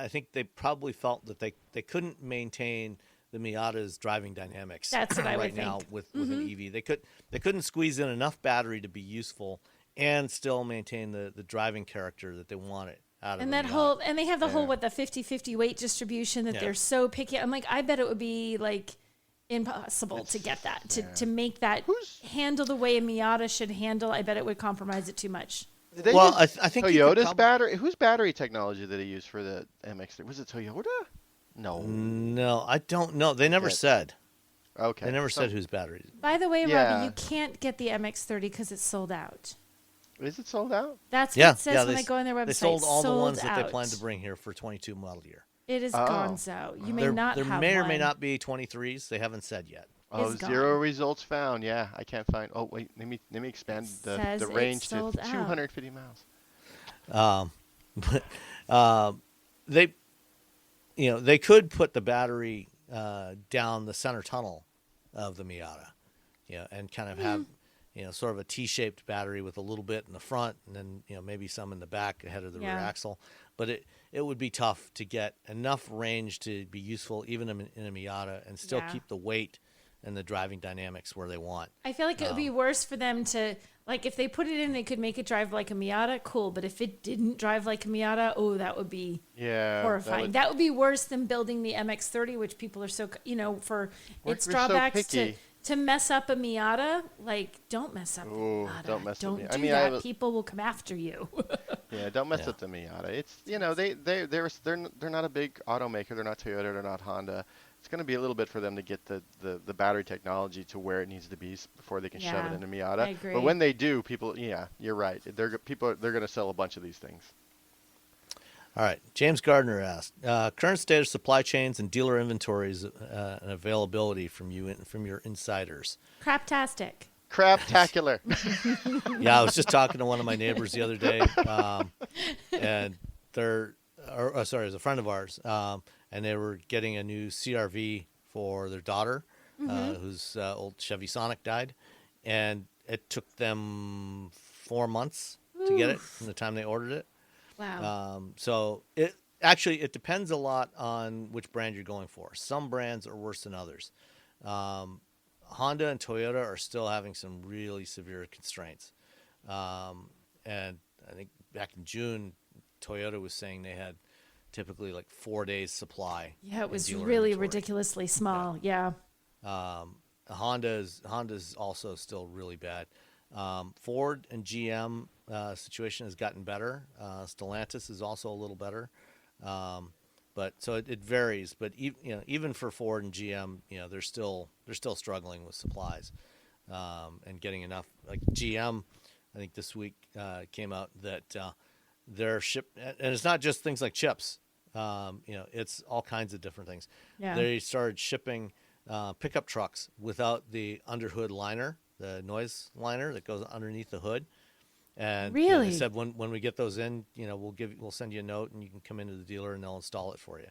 think they probably felt that they couldn't maintain the Miata's driving dynamics. That's what I would right now think. with an EV. They couldn't squeeze in enough battery to be useful and still maintain the driving character that they wanted out of And the that Miata. and they have the whole the 50-50 weight distribution that they're so picky. I'm like, I bet it would be like impossible to get that to make that handle the way a Miata should handle. I bet it would compromise it too much. Well, I think you could Toyota's battery. Whose battery technology did they use for the MX-3? Was it Toyota? No, I don't know. They never said. Okay. They never said whose battery. By the way, Yeah. Robbie, you can't get the MX-30 because it's sold out. Is it sold out? That's what it says when I go on their website. They sold all the ones that out. they plan to bring here for 22 model year. It is gonzo. You may not there have may or one. may not be 23s. They haven't said yet. Oh, Is gone. 0 results found. Yeah, I can't find. Oh, wait. Let me expand says the it's range to sold out. 250 miles. They could put the battery down the center tunnel of the Miata, and kind of have sort of a T-shaped battery with a little bit in the front, and then maybe some in the back ahead of the rear axle. But it would be tough to get enough range to be useful even in a Miata and still keep the weight and the driving dynamics where they want. I feel like it would be worse for them to, like, if they put it in, they could make it drive like a Miata, cool. But if it didn't drive like a Miata, that would be horrifying. That would be worse than building the MX-30, which people are so, for its drawbacks to mess up a Miata. Like, don't mess up the Miata. Don't mess don't up do that. People will come after you. Don't mess up the Miata. It's they're not a big automaker. They're not Toyota. They're not Honda. It's going to be a little bit for them to get the battery technology to where it needs to be before they can shove it in a Miata. I agree. But when they do, people, you're right. They're going to sell a bunch of these things. All right. James Gardner asked, current state of supply chains and dealer inventories and availability from your insiders. Craptastic. Craptacular. Yeah, I was just talking to one of my neighbors the other day, and it was a friend of ours, and they were getting a new CRV for their daughter, whose old Chevy Sonic died, and it took them 4 months to get it from the time they ordered it. Wow. So it depends a lot on which brand you're going for. Some brands are worse than others. Honda and Toyota are still having some really severe constraints. And I think back in June, Toyota was saying they had typically like 4 days supply. Yeah, it was dealer really inventory. ridiculously small. Yeah. Honda's also still really bad. Ford and GM situation has gotten better. Stellantis is also a little better. But so it varies. But even for Ford and GM, they're still struggling with supplies and getting enough. Like GM, I think this week came out that their and it's not just things like chips. It's all kinds of different things. Yeah. They started shipping pickup trucks without the underhood liner, the noise liner that goes underneath the hood. And really? They said when we get those in, we'll send you a note and you can come into the dealer and they'll install it for you.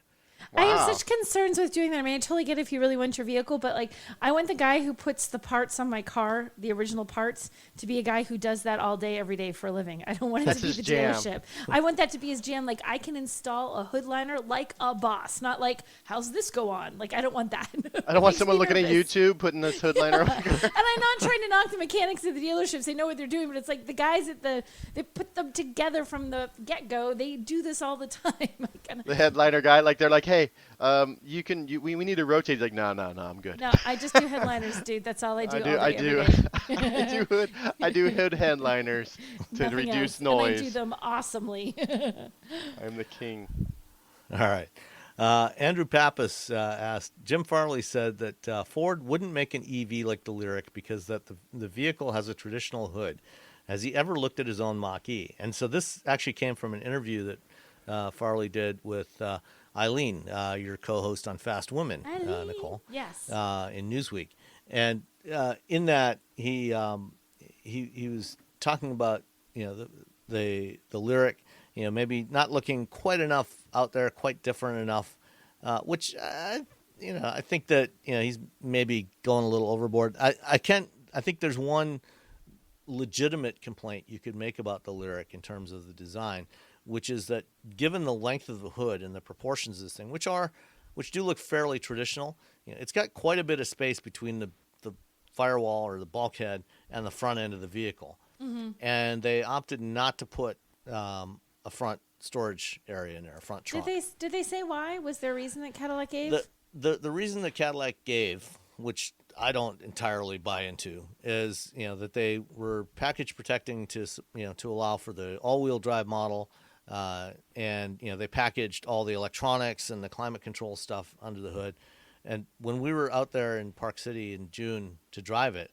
Wow. I have such concerns with doing that. I mean, I totally get it if you really want your vehicle, but like, I want the guy who puts the parts on my car, the original parts, to be a guy who does that all day, every day for a living. I don't want it to be the dealership. I want that to be his jam. Like, I can install a hood liner like a boss, not like, how's this go on? Like, I don't want that. I don't want someone looking at YouTube putting this hood liner on. And I'm not trying to knock the mechanics at the dealerships. They know what they're doing, but it's like the guys they put them together from the get-go. They do this all the time. The headliner guy, like, they're like, hey, we need to rotate. He's like, no, I'm good. No, I just do headliners, dude. That's all I do. I do hood headliners to Nothing reduce else. noise. And I do them awesomely. I'm the king. All right. Andrew Pappas asked, Jim Farley said that Ford wouldn't make an EV like the Lyriq because that the vehicle has a traditional hood. has he ever looked at his own Mach-E? And so this actually came from an interview that Farley did with Eileen, your co-host on Fast Women, Nicole. Yes. In Newsweek. And in that, he was talking about, the lyric, maybe not looking quite enough out there, quite different enough, which, I think that, he's maybe going a little overboard. I think there's one legitimate complaint you could make about the lyric in terms of the design, which is that given the length of the hood and the proportions of this thing, which do look fairly traditional, it's got quite a bit of space between the firewall or the bulkhead and the front end of the vehicle. Mm-hmm. And they opted not to put a front storage area in there, a front trunk. Did they say why? Was there a reason that Cadillac gave? The reason that Cadillac gave, which I don't entirely buy into, is that they were package protecting to allow for the all-wheel drive model, and they packaged all the electronics and the climate control stuff under the hood. And when we were out there in Park City in June to drive it,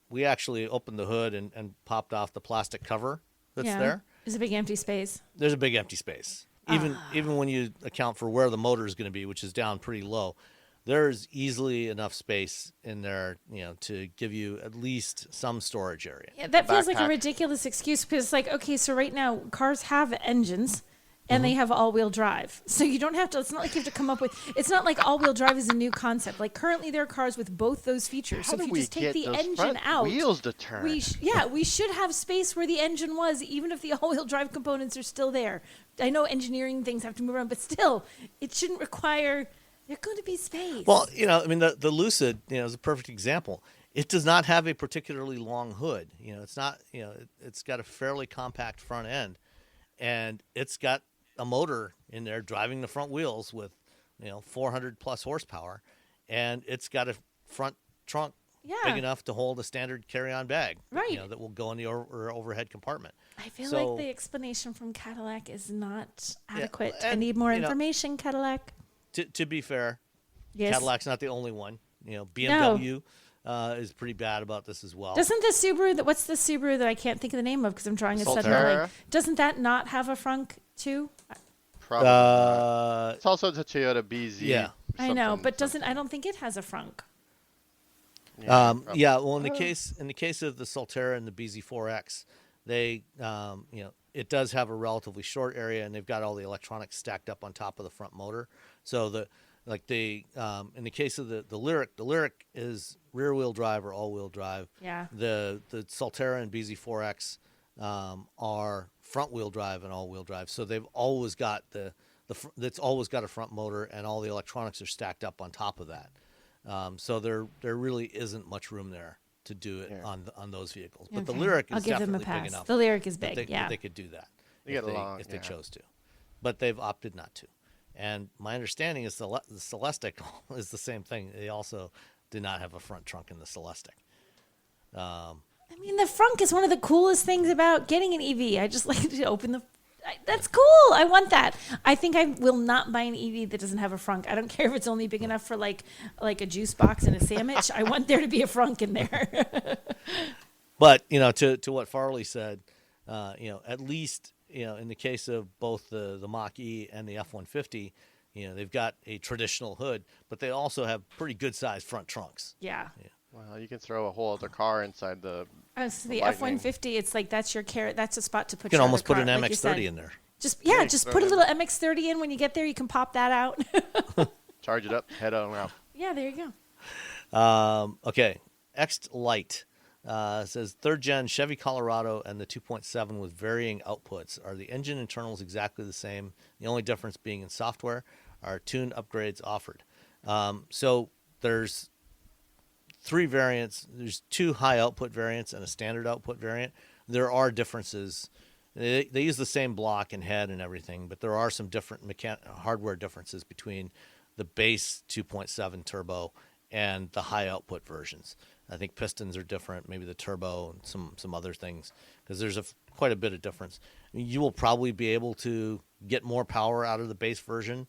we actually opened the hood and popped off the plastic cover that's there. There's a big empty space. There's a big empty space. Even when you account for where the motor is going to be, which is down pretty low, there's easily enough space in there, to give you at least some storage area. Yeah, that feels like a ridiculous excuse because, okay, so right now cars have engines and they have all-wheel drive. So you don't have to, it's not like you have to come up with, it's not like all-wheel drive is a new concept. Like currently there are cars with both those features. So if you just take the engine out, wheels to turn. we should have space where the engine was, even if the all-wheel drive components are still there. I know engineering things have to move around, but still, it shouldn't require, there's going to be space. Well, the Lucid, is a perfect example. It does not have a particularly long hood. It's not, it's got a fairly compact front end, and it's got a motor in there driving the front wheels with 400 plus horsepower, and it's got a front trunk big enough to hold a standard carry-on bag, that will go in the overhead compartment. I feel like the explanation from Cadillac is not adequate. I need more information, Cadillac. To be fair, yes. Cadillac's not the only one. BMW is pretty bad about this as well. Doesn't the Subaru, what's the Subaru that I can't think of the name of because I'm drawing a sudden blank? Doesn't that not have a frunk too? Probably. It's also the Toyota BZ. Yeah, I know, but I don't think it has a frunk. Well, in the case of the Solterra and the BZ4X, they it does have a relatively short area, and they've got all the electronics stacked up on top of the front motor. So in the case of the Lyric is rear wheel drive or all wheel drive. Yeah. The Solterra and BZ4X are front wheel drive and all wheel drive. So they've always got it's always got a front motor, and all the electronics are stacked up on top of that. So there really isn't much room there to do it on those vehicles. But the Lyric is definitely big enough. The Lyric is big, that they could do that if they chose to. But they've opted not to. And my understanding is the Celestiq is the same thing. They also did not have a front trunk in the Celestiq. I mean, the frunk is one of the coolest things about getting an EV. I just like to open the... That's cool. I want that. I think I will not buy an EV that doesn't have a frunk. I don't care if it's only big enough for like a juice box and a sandwich. I want there to be a frunk in there. But, to what Farley said, at least, in the case of both the Mach-E and the F-150, they've got a traditional hood, but they also have pretty good-sized front trunks. Yeah. Well, you can throw a whole other car inside the. So the F-150, it's like that's your carrot. That's a spot to put. You can almost put car, an MX-30 in there. Just put a little MX-30 in. When you get there, you can pop that out. Charge it up, head on out. Yeah, there you go. Okay, X Lite says third gen Chevy Colorado and the 2.7 with varying outputs. Are the engine internals exactly the same? The only difference being in software. Are tuned upgrades offered? So there's 3 variants. There's 2 high output variants and a standard output variant. There are differences. They use the same block and head and everything, but there are some different hardware differences between the base 2.7 turbo and the high output versions. I think pistons are different, maybe the turbo and some other things, because there's quite a bit of difference. I mean, you will probably be able to get more power out of the base version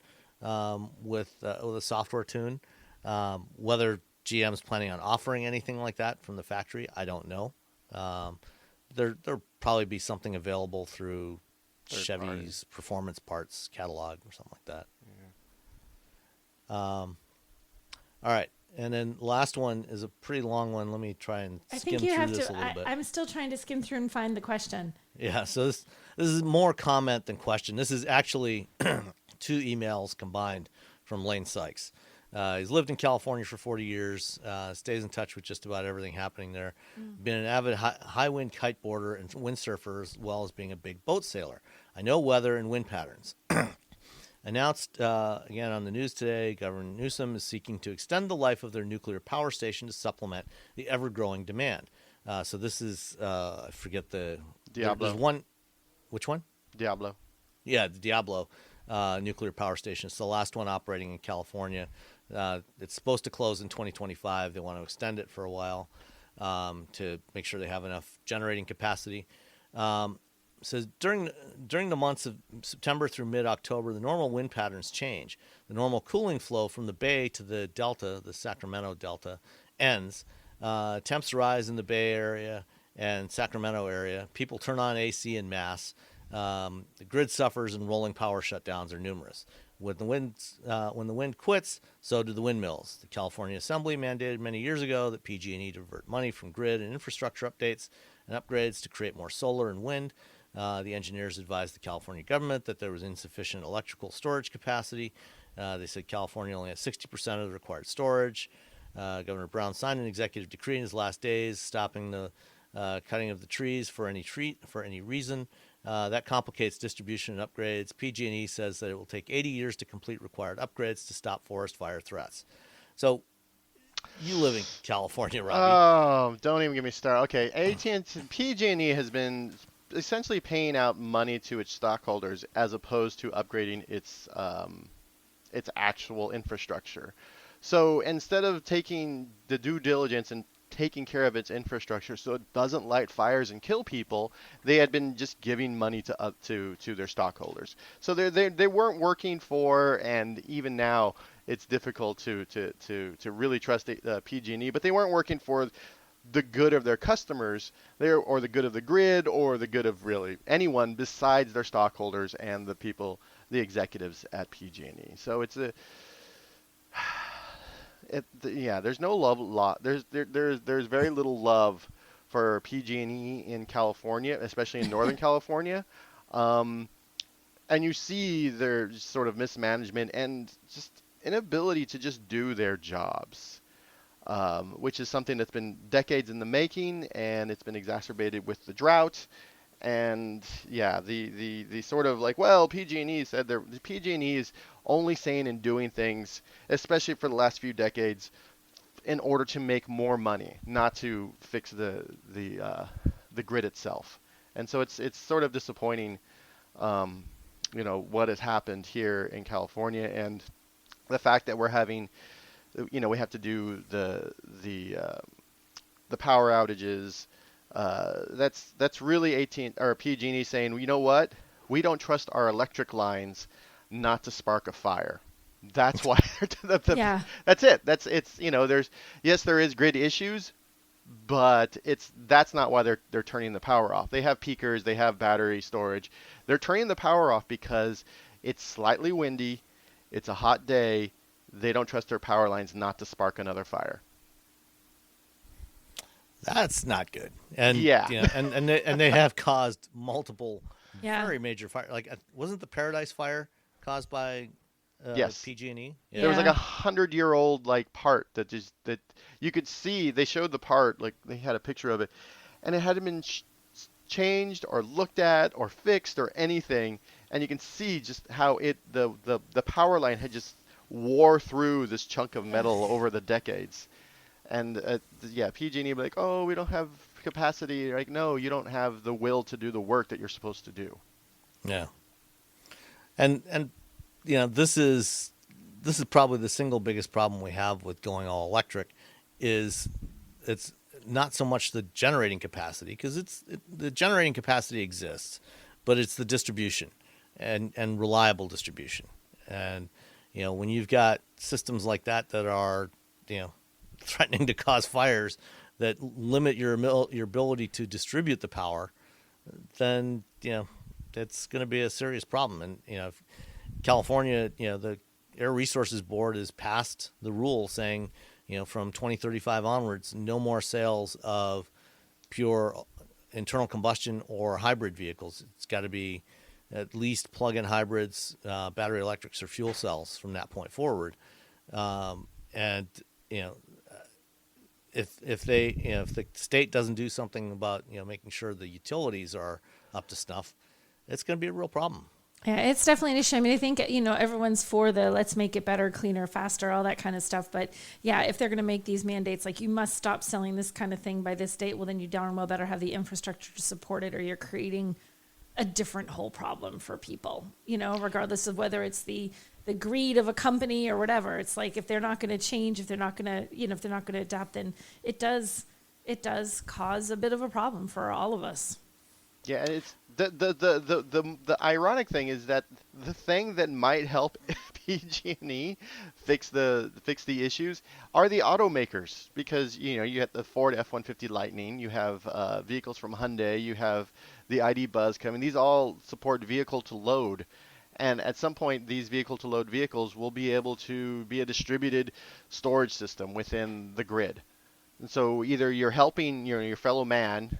with a software tune. Whether GM's planning on offering anything like that from the factory, I don't know. there'll probably be something available through Third Chevy's party. performance parts catalog or something like that. All right. And then last one is a pretty long one. Let me try and I skim think you through have this to. a little bit. I'm still trying to skim through and find the question. Yeah, so this is more comment than question. This is actually 2 emails combined from Lane Sykes. He's lived in California for 40 years, stays in touch with just about everything happening there. Been an avid high wind kiteboarder and windsurfer, as well as being a big boat sailor. I know weather and wind patterns. Announced again on the news today, Governor Newsom is seeking to extend the life of their nuclear power station to supplement the ever-growing demand. So this is, I forget the... Diablo. There's one... Which one? Diablo. Yeah, the Diablo nuclear power station. It's the last one operating in California. It's supposed to close in 2025. They want to extend it for a while to make sure they have enough generating capacity. Says during the months of September through mid-October, the normal wind patterns change. The normal cooling flow from the Bay to the Delta, the Sacramento Delta, ends. Temps rise in the Bay Area and Sacramento area. People turn on AC en masse. The grid suffers and rolling power shutdowns are numerous. When the wind quits, so do the windmills. The California Assembly mandated many years ago that PG&E divert money from grid and infrastructure updates and upgrades to create more solar and wind. The engineers advised the California government that there was insufficient electrical storage capacity. They said California only has 60% of the required storage. Governor Brown signed an executive decree in his last days, stopping the cutting of the trees for any reason. That complicates distribution and upgrades. PG&E says that it will take 80 years to complete required upgrades to stop forest fire threats. So, you live in California, Robbie. Oh, don't even get me started. Okay, AT&T, PG&E has been essentially paying out money to its stockholders as opposed to upgrading its actual infrastructure. So instead of taking the due diligence and taking care of its infrastructure so it doesn't light fires and kill people, they had been just giving money to their stockholders. So they weren't working for, and even now it's difficult to really trust PG&E, but they weren't working for the good of their customers there, or the good of the grid, or the good of really anyone besides their stockholders and the people, the executives at PG&E. So it's there's no love. There's very little love for PG&E in California, especially in Northern California, and you see their sort of mismanagement and just inability to just do their jobs. Which is something that's been decades in the making, and it's been exacerbated with the drought. And yeah, the sort of like, well, PG&E said the PG&E is only saying and doing things, especially for the last few decades, in order to make more money, not to fix the grid itself. And so it's sort of disappointing, what has happened here in California, and the fact that we're having, we have to do the power outages. That's really PG&E saying, you know what? We don't trust our electric lines not to spark a fire. That's why. Yeah. That's it. There is grid issues, but that's not why they're turning the power off. They have peakers, they have battery storage. They're turning the power off because it's slightly windy, it's a hot day. They don't trust their power lines not to spark another fire. That's not good. And yeah, and they have caused multiple Yeah. very major fire. Like, wasn't the Paradise Fire caused by yes, PG&E? Yeah. There was like 100-year-old part that you could see. They showed the part, like they had a picture of it, and it hadn't been changed or looked at or fixed or anything. And you can see just how the power line had just wore through this chunk of metal over the decades. And PG&E be like, oh, we don't have capacity. Like, no, you don't have the will to do the work that you're supposed to do. Yeah. And this is probably the single biggest problem we have with going all electric is it's not so much the generating capacity, because the generating capacity exists, but it's the distribution and reliable distribution. And when you've got systems like that are threatening to cause fires, that limit your ability to distribute the power, then that's going to be a serious problem. And if California, the Air Resources Board has passed the rule saying, from 2035 onwards, no more sales of pure internal combustion or hybrid vehicles. It's got to be at least plug-in hybrids, battery electrics, or fuel cells from that point forward. And if the state doesn't do something about making sure the utilities are up to snuff, it's going to be a real problem. Yeah, it's definitely an issue. I mean, I think, everyone's for the let's make it better, cleaner, faster, all that kind of stuff. But yeah, if they're going to make these mandates, like you must stop selling this kind of thing by this date, well, then you darn well better have the infrastructure to support it, or you're creating a different whole problem for people, regardless of whether it's the greed of a company or whatever. It's like, if they're not going to change, if they're not going to, if they're not going to adapt, then it does cause a bit of a problem for all of us. Yeah, and it's the ironic thing is that the thing that might help PG&E fix the issues are the automakers, because you have the Ford F-150 Lightning, you have vehicles from Hyundai, you have the ID Buzz coming. These all support vehicle to load, and at some point these vehicle to load vehicles will be able to be a distributed storage system within the grid. And so either you're helping your fellow man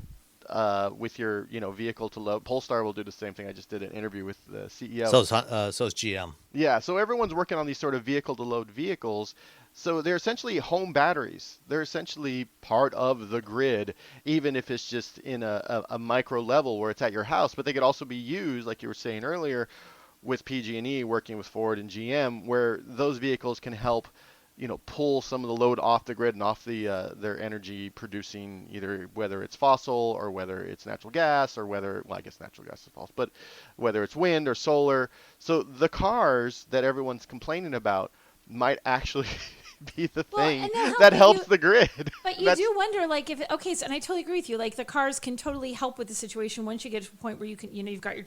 with your vehicle to load. Polestar will do the same thing. I just did an interview with the CEO. So is GM. Yeah, so everyone's working on these sort of vehicle to load vehicles. So they're essentially home batteries. They're essentially part of the grid, even if it's just in a micro level where it's at your house. But they could also be used, like you were saying earlier, with PG&E working with Ford and GM, where those vehicles can help pull some of the load off the grid and off their energy producing, either whether it's fossil or whether it's natural gas, or whether, well, I guess natural gas is false, but whether it's wind or solar. So the cars that everyone's complaining about might actually be the thing that helps the grid. But you do wonder, like, and I totally agree with you. Like, the cars can totally help with the situation once you get to a point where you can, you've got your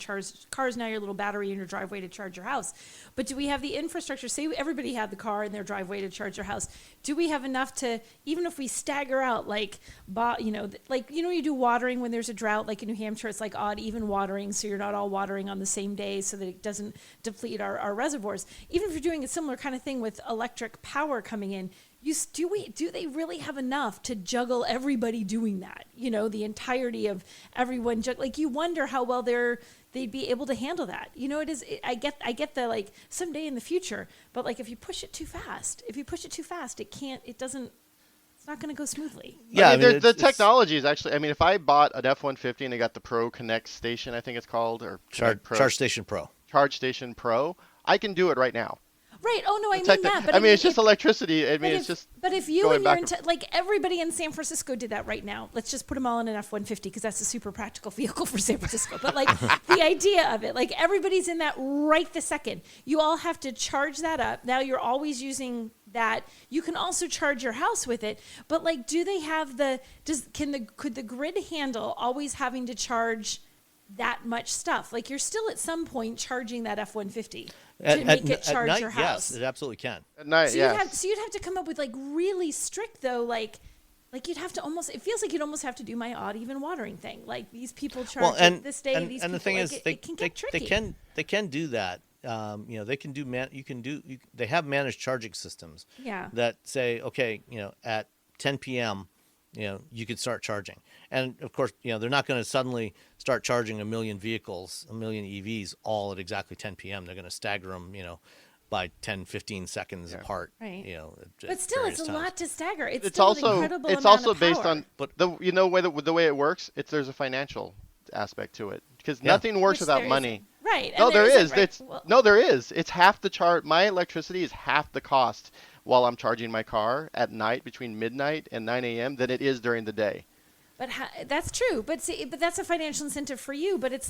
cars now, your little battery in your driveway to charge your house. But do we have the infrastructure? Say everybody had the car in their driveway to charge their house. Do we have enough to, even if we stagger out, you do watering when there's a drought, like in New Hampshire, it's like odd, even watering, so you're not all watering on the same day so that it doesn't deplete our reservoirs. Even if you're doing a similar kind of thing with electric power coming in, do they really have enough to juggle everybody doing that? The entirety of everyone. You wonder how well they'd be able to handle that. I get the, like, someday in the future, but like if you push it too fast, it's not going to go smoothly. Yeah, the technology is actually, if I bought an F-150 and they got the Pro Connect station, I think it's called, or Charge Station Pro. Charge Station Pro, I can do it right now. Right. Oh, no, I mean that. But it's just electricity. But if you and your everybody in San Francisco did that right now, let's just put them all in an F-150 because that's a super practical vehicle for San Francisco. But the idea of it, everybody's in that right the second. You all have to charge that up. Now you're always using that. You can also charge your house with it. But do they have could the grid handle always having to charge that much stuff? You're still at some point charging that F-150 to make it charge night, your house. Yes, it absolutely can. At night, you'd have to come up with really strict though, you'd have to almost. It feels like you'd almost have to do my odd even watering thing. These people charge this day. These people, the thing is, it can get tricky. They can do that. They can do they have managed charging systems. Yeah. That say, okay, at 10 p.m. you could start charging. And of course, they're not going to suddenly start charging a million EVs all at exactly 10 p.m. They're going to stagger them, by 10, 15 seconds apart. Right. But still, it's a lot to stagger. It's also an incredible it's amount also of based power. on the way it works. There's a financial aspect to it, because nothing works without money. Right. No, there is. Right? There is. It's half the charge. My electricity is half the cost while I'm charging my car at night between midnight and 9 a.m. than it is during the day. But that's true. But that's a financial incentive for you. But it's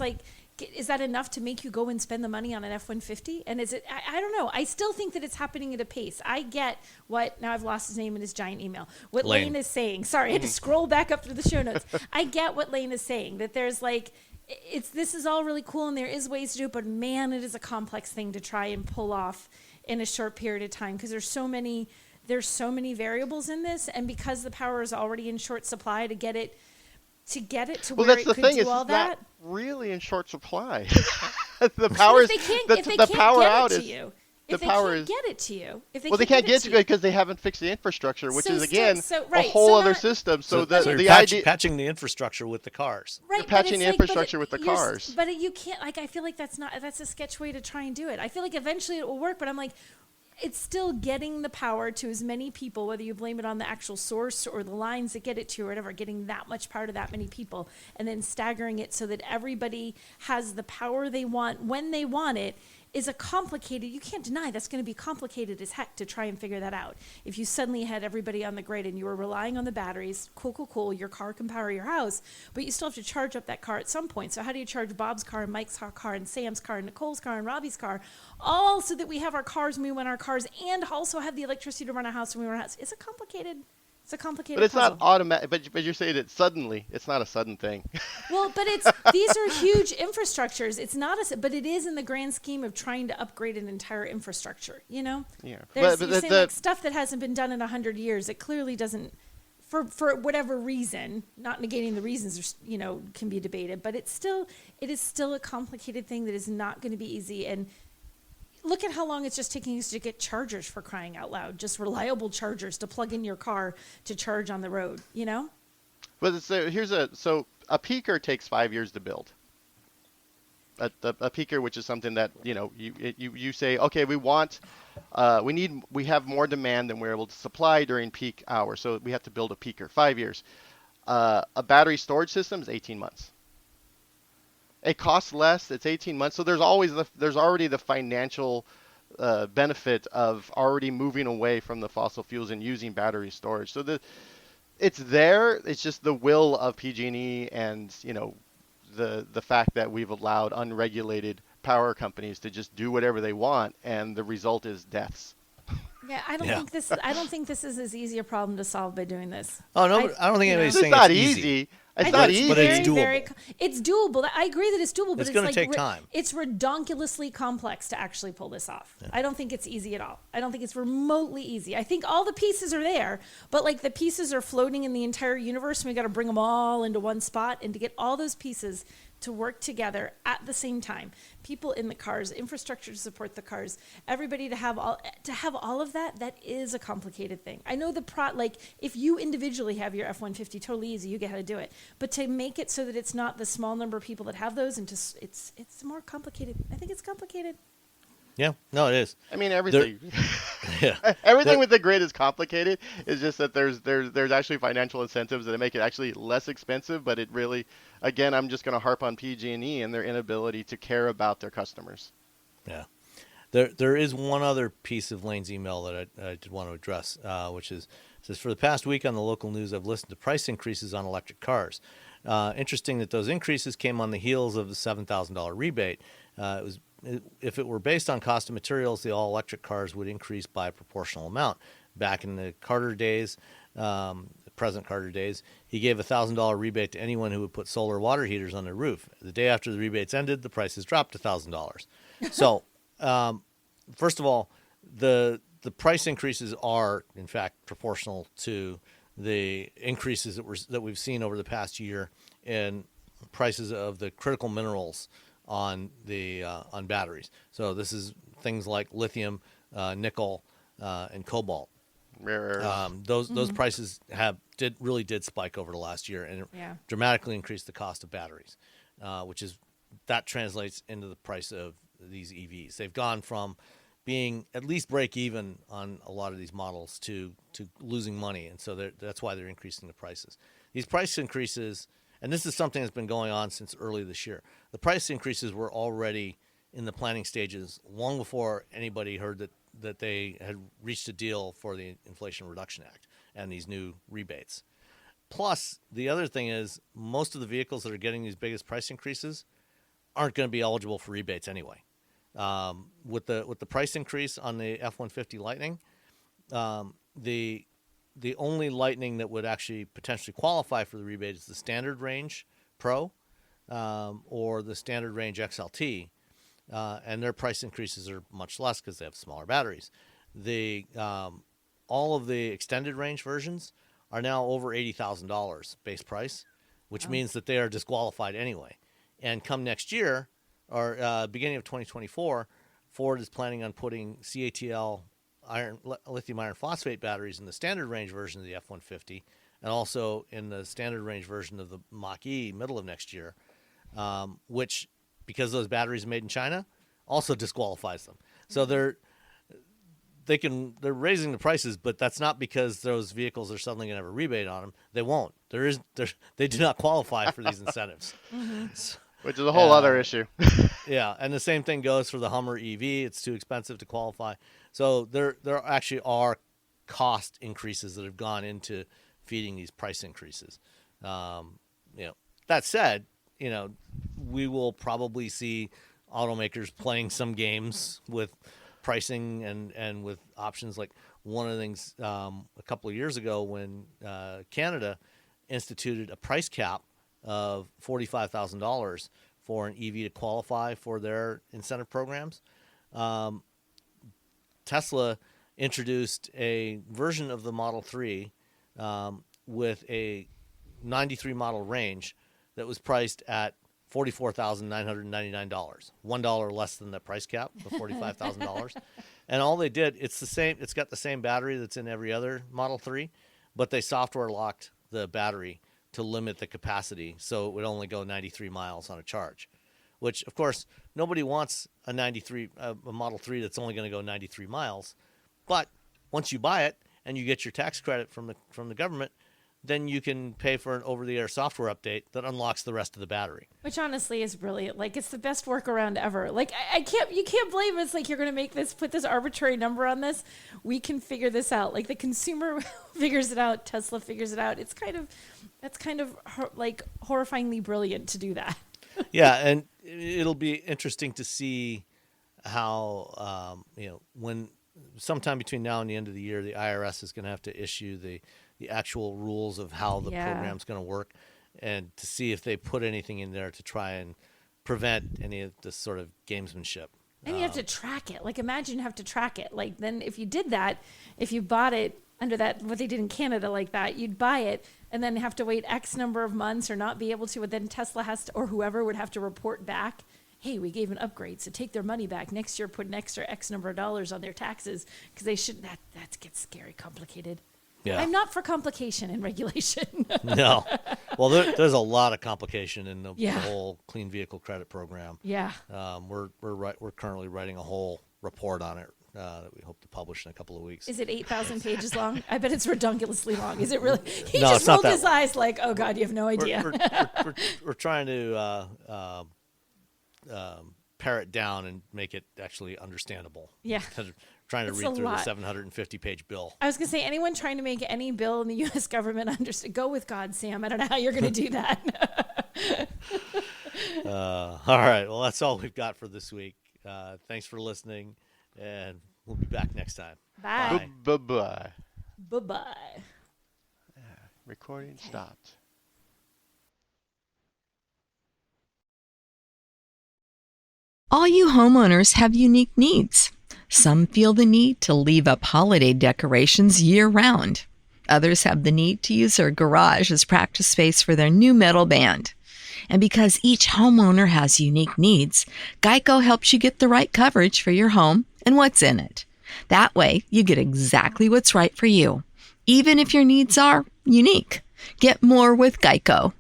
is that enough to make you go and spend the money on an F-150? And is it? I don't know. I still think that it's happening at a pace. I get what. Now I've lost his name in his giant email. What Lane is saying. Sorry, I had to scroll back up through the show notes. I get what Lane is saying. That there's this is all really cool and there is ways to do it. But man, it is a complex thing to try and pull off in a short period of time, because there's so many there's so many variables in this, and because the power is already in short supply, to get it to well, where that's it the could thing. do It's all not that. really in short supply. The power is the power out is. If The they power can't is get it to you, if they well, they can't get get to it because they haven't fixed the infrastructure, which So is still- again so- a right, whole so other not- system. So So the you're idea. patching the infrastructure with the cars. Right, You're but patching it's the like, infrastructure with the cars. But you can't. Like, I feel like that's a sketch way to try and do it. I feel like eventually it will work, but I'm like, it's still getting the power to as many people, whether you blame it on the actual source or the lines that get it to you or whatever, getting that much power to that many people, and then staggering it so that everybody has the power they want when they want it. Is a complicated, you can't deny that's going to be complicated as heck to try and figure that out. If you suddenly had everybody on the grid and you were relying on the batteries, cool, your car can power your house, but you still have to charge up that car at some point. So how do you charge Bob's car and Mike's car and Sam's car and Nicole's car and Robbie's car, all so that we have our cars when we want our cars and also have the electricity to run our house when we run our house? It's a complicated But it's puzzle. not automatic. But you're saying it suddenly. It's not a sudden thing. Well, but these are huge infrastructures. It's not but it is in the grand scheme of trying to upgrade an entire infrastructure. You know, Yeah. There's, But you're saying like stuff that hasn't been done in 100 years. It clearly doesn't, for whatever reason. Not negating the reasons, can be debated. But it is still a complicated thing that is not going to be easy. And look at how long it's just taking us to get chargers, for crying out loud. Just reliable chargers to plug in your car to charge on the road. But so a peaker takes 5 years to build. A peaker, which is something that you say, okay, we have more demand than we're able to supply during peak hours, so we have to build a peaker. 5 years. A battery storage system is 18 months. It costs less. It's 18 months. So there's already the financial benefit of already moving away from the fossil fuels and using battery storage. So it's there. It's just the will of PG&E and the fact that we've allowed unregulated power companies to just do whatever they want, and the result is deaths. Yeah, I don't think this is as easy a problem to solve by doing this. Oh no, but I don't think anybody's It's saying not it's easy. It's I not think easy. But it's very, doable. It's doable. I agree that it's doable, but It's it's gonna like take time. It's redonkulously complex to actually pull this off. Yeah. I don't think it's easy at all. I don't think it's remotely easy. I think all the pieces are there, but like the pieces are floating in the entire universe, and we got to bring them all into one spot, and to get all those pieces to work together at the same time, people in the cars, infrastructure to support the cars, everybody to have all of that is a complicated thing. I know if you individually have your F-150, totally easy, you get how to do it. But to make it so that it's not the small number of people that have those, and it's more complicated. I think it's complicated. Yeah, no, it is. I mean, everything. Yeah. Everything with the grid is complicated. It's just that there's actually financial incentives that make it actually less expensive. But it really, again, I'm just going to harp on PG&E and their inability to care about their customers. Yeah. There is one other piece of Lane's email that I did want to address, which says, for the past week on the local news, I've listened to price increases on electric cars. Interesting that those increases came on the heels of the $7,000 rebate. If it were based on cost of materials, the all-electric cars would increase by a proportional amount. Back in the Carter days, the present Carter days, he gave a $1,000 rebate to anyone who would put solar water heaters on their roof. The day after the rebates ended, the prices dropped to $1,000. So, first of all, the price increases are, in fact, proportional to the increases that we've seen over the past year in prices of the critical minerals on batteries. So this is things like lithium, nickel, and cobalt. Rare earths. Those prices did spike over the last year, and it dramatically increased the cost of batteries, that translates into the price of these EVs. They've gone from being at least break even on a lot of these models to losing money, and so that's why they're increasing the prices. These price increases, and this is something that's been going on since early this year. The price increases were already in the planning stages long before anybody heard that they had reached a deal for the Inflation Reduction Act and these new rebates. Plus, the other thing is most of the vehicles that are getting these biggest price increases aren't going to be eligible for rebates anyway. With the price increase on the F-150 Lightning, the only Lightning that would actually potentially qualify for the rebate is the Standard Range Pro or the Standard Range XLT, and their price increases are much less because they have smaller batteries. The all of the extended range versions are now over $80,000 base price, which means that they are disqualified anyway. And come next year, or beginning of 2024, Ford is planning on putting CATL lithium iron phosphate batteries in the standard range version of the F-150, and also in the standard range version of the Mach-E middle of next year, which, because those batteries are made in China, also disqualifies them. So they're raising the prices, but that's not because those vehicles are suddenly going to have a rebate on them. They won't. They do not qualify for these incentives. Which is a whole other issue. Yeah, and the same thing goes for the Hummer EV. It's too expensive to qualify. So there actually are cost increases that have gone into feeding these price increases. That said, we will probably see automakers playing some games with pricing and with options. Like one of the things a couple of years ago when Canada instituted a price cap of $45,000 for an EV to qualify for their incentive programs, Tesla introduced a version of the Model 3 with a 93 model range that was priced at $44,999, $1 less than the price cap of $45,000. And all they did, it's got the same battery that's in every other Model 3, but they software locked the battery to limit the capacity so it would only go 93 miles on a charge, which, of course, nobody wants a Model 3 that's only going to go 93 miles. But once you buy it and you get your tax credit from the government, then you can pay for an over-the-air software update that unlocks the rest of the battery. Which honestly is brilliant. Like, it's the best workaround ever. Like, you can't blame us. Like, you're going to put this arbitrary number on this. We can figure this out. Like, the consumer figures it out. Tesla figures it out. That's kind of like horrifyingly brilliant to do that. Yeah. And it'll be interesting to see how, when sometime between now and the end of the year, the IRS is going to have to issue the actual rules of how the program's going to work, and to see if they put anything in there to try and prevent any of this sort of gamesmanship. And you have to track it. Like, imagine you have to track it. Like, then if you did that, if you bought it under that, what they did in Canada like that, you'd buy it and then have to wait X number of months or not be able to, and then Tesla has to, or whoever would have to report back, hey, we gave an upgrade, so take their money back. Next year, put an extra X number of dollars on their taxes, because they shouldn't. That gets scary complicated. Yeah. I'm not for complication and regulation. No. Well, there's a lot of complication in the whole clean vehicle credit program. Yeah. We're currently writing a whole report on it that we hope to publish in a couple of weeks. Is it 8,000 pages long? I bet it's redunculously long. Is it really? He no, just rolled his eyes like, oh God, you have no idea. We're trying to pare it down and make it actually understandable. Yeah. Trying to read through the 750-page bill. I was going to say, anyone trying to make any bill in the U.S. government understand, go with God, Sam. I don't know how you're going to do that. All right. Well, that's all we've got for this week. Thanks for listening, and we'll be back next time. Bye. Bye-bye. Bye-bye. Recording stopped. All you homeowners have unique needs. Some feel the need to leave up holiday decorations year-round. Others have the need to use their garage as practice space for their new metal band. And because each homeowner has unique needs, Geico helps you get the right coverage for your home and what's in it. That way, you get exactly what's right for you, even if your needs are unique. Get more with Geico.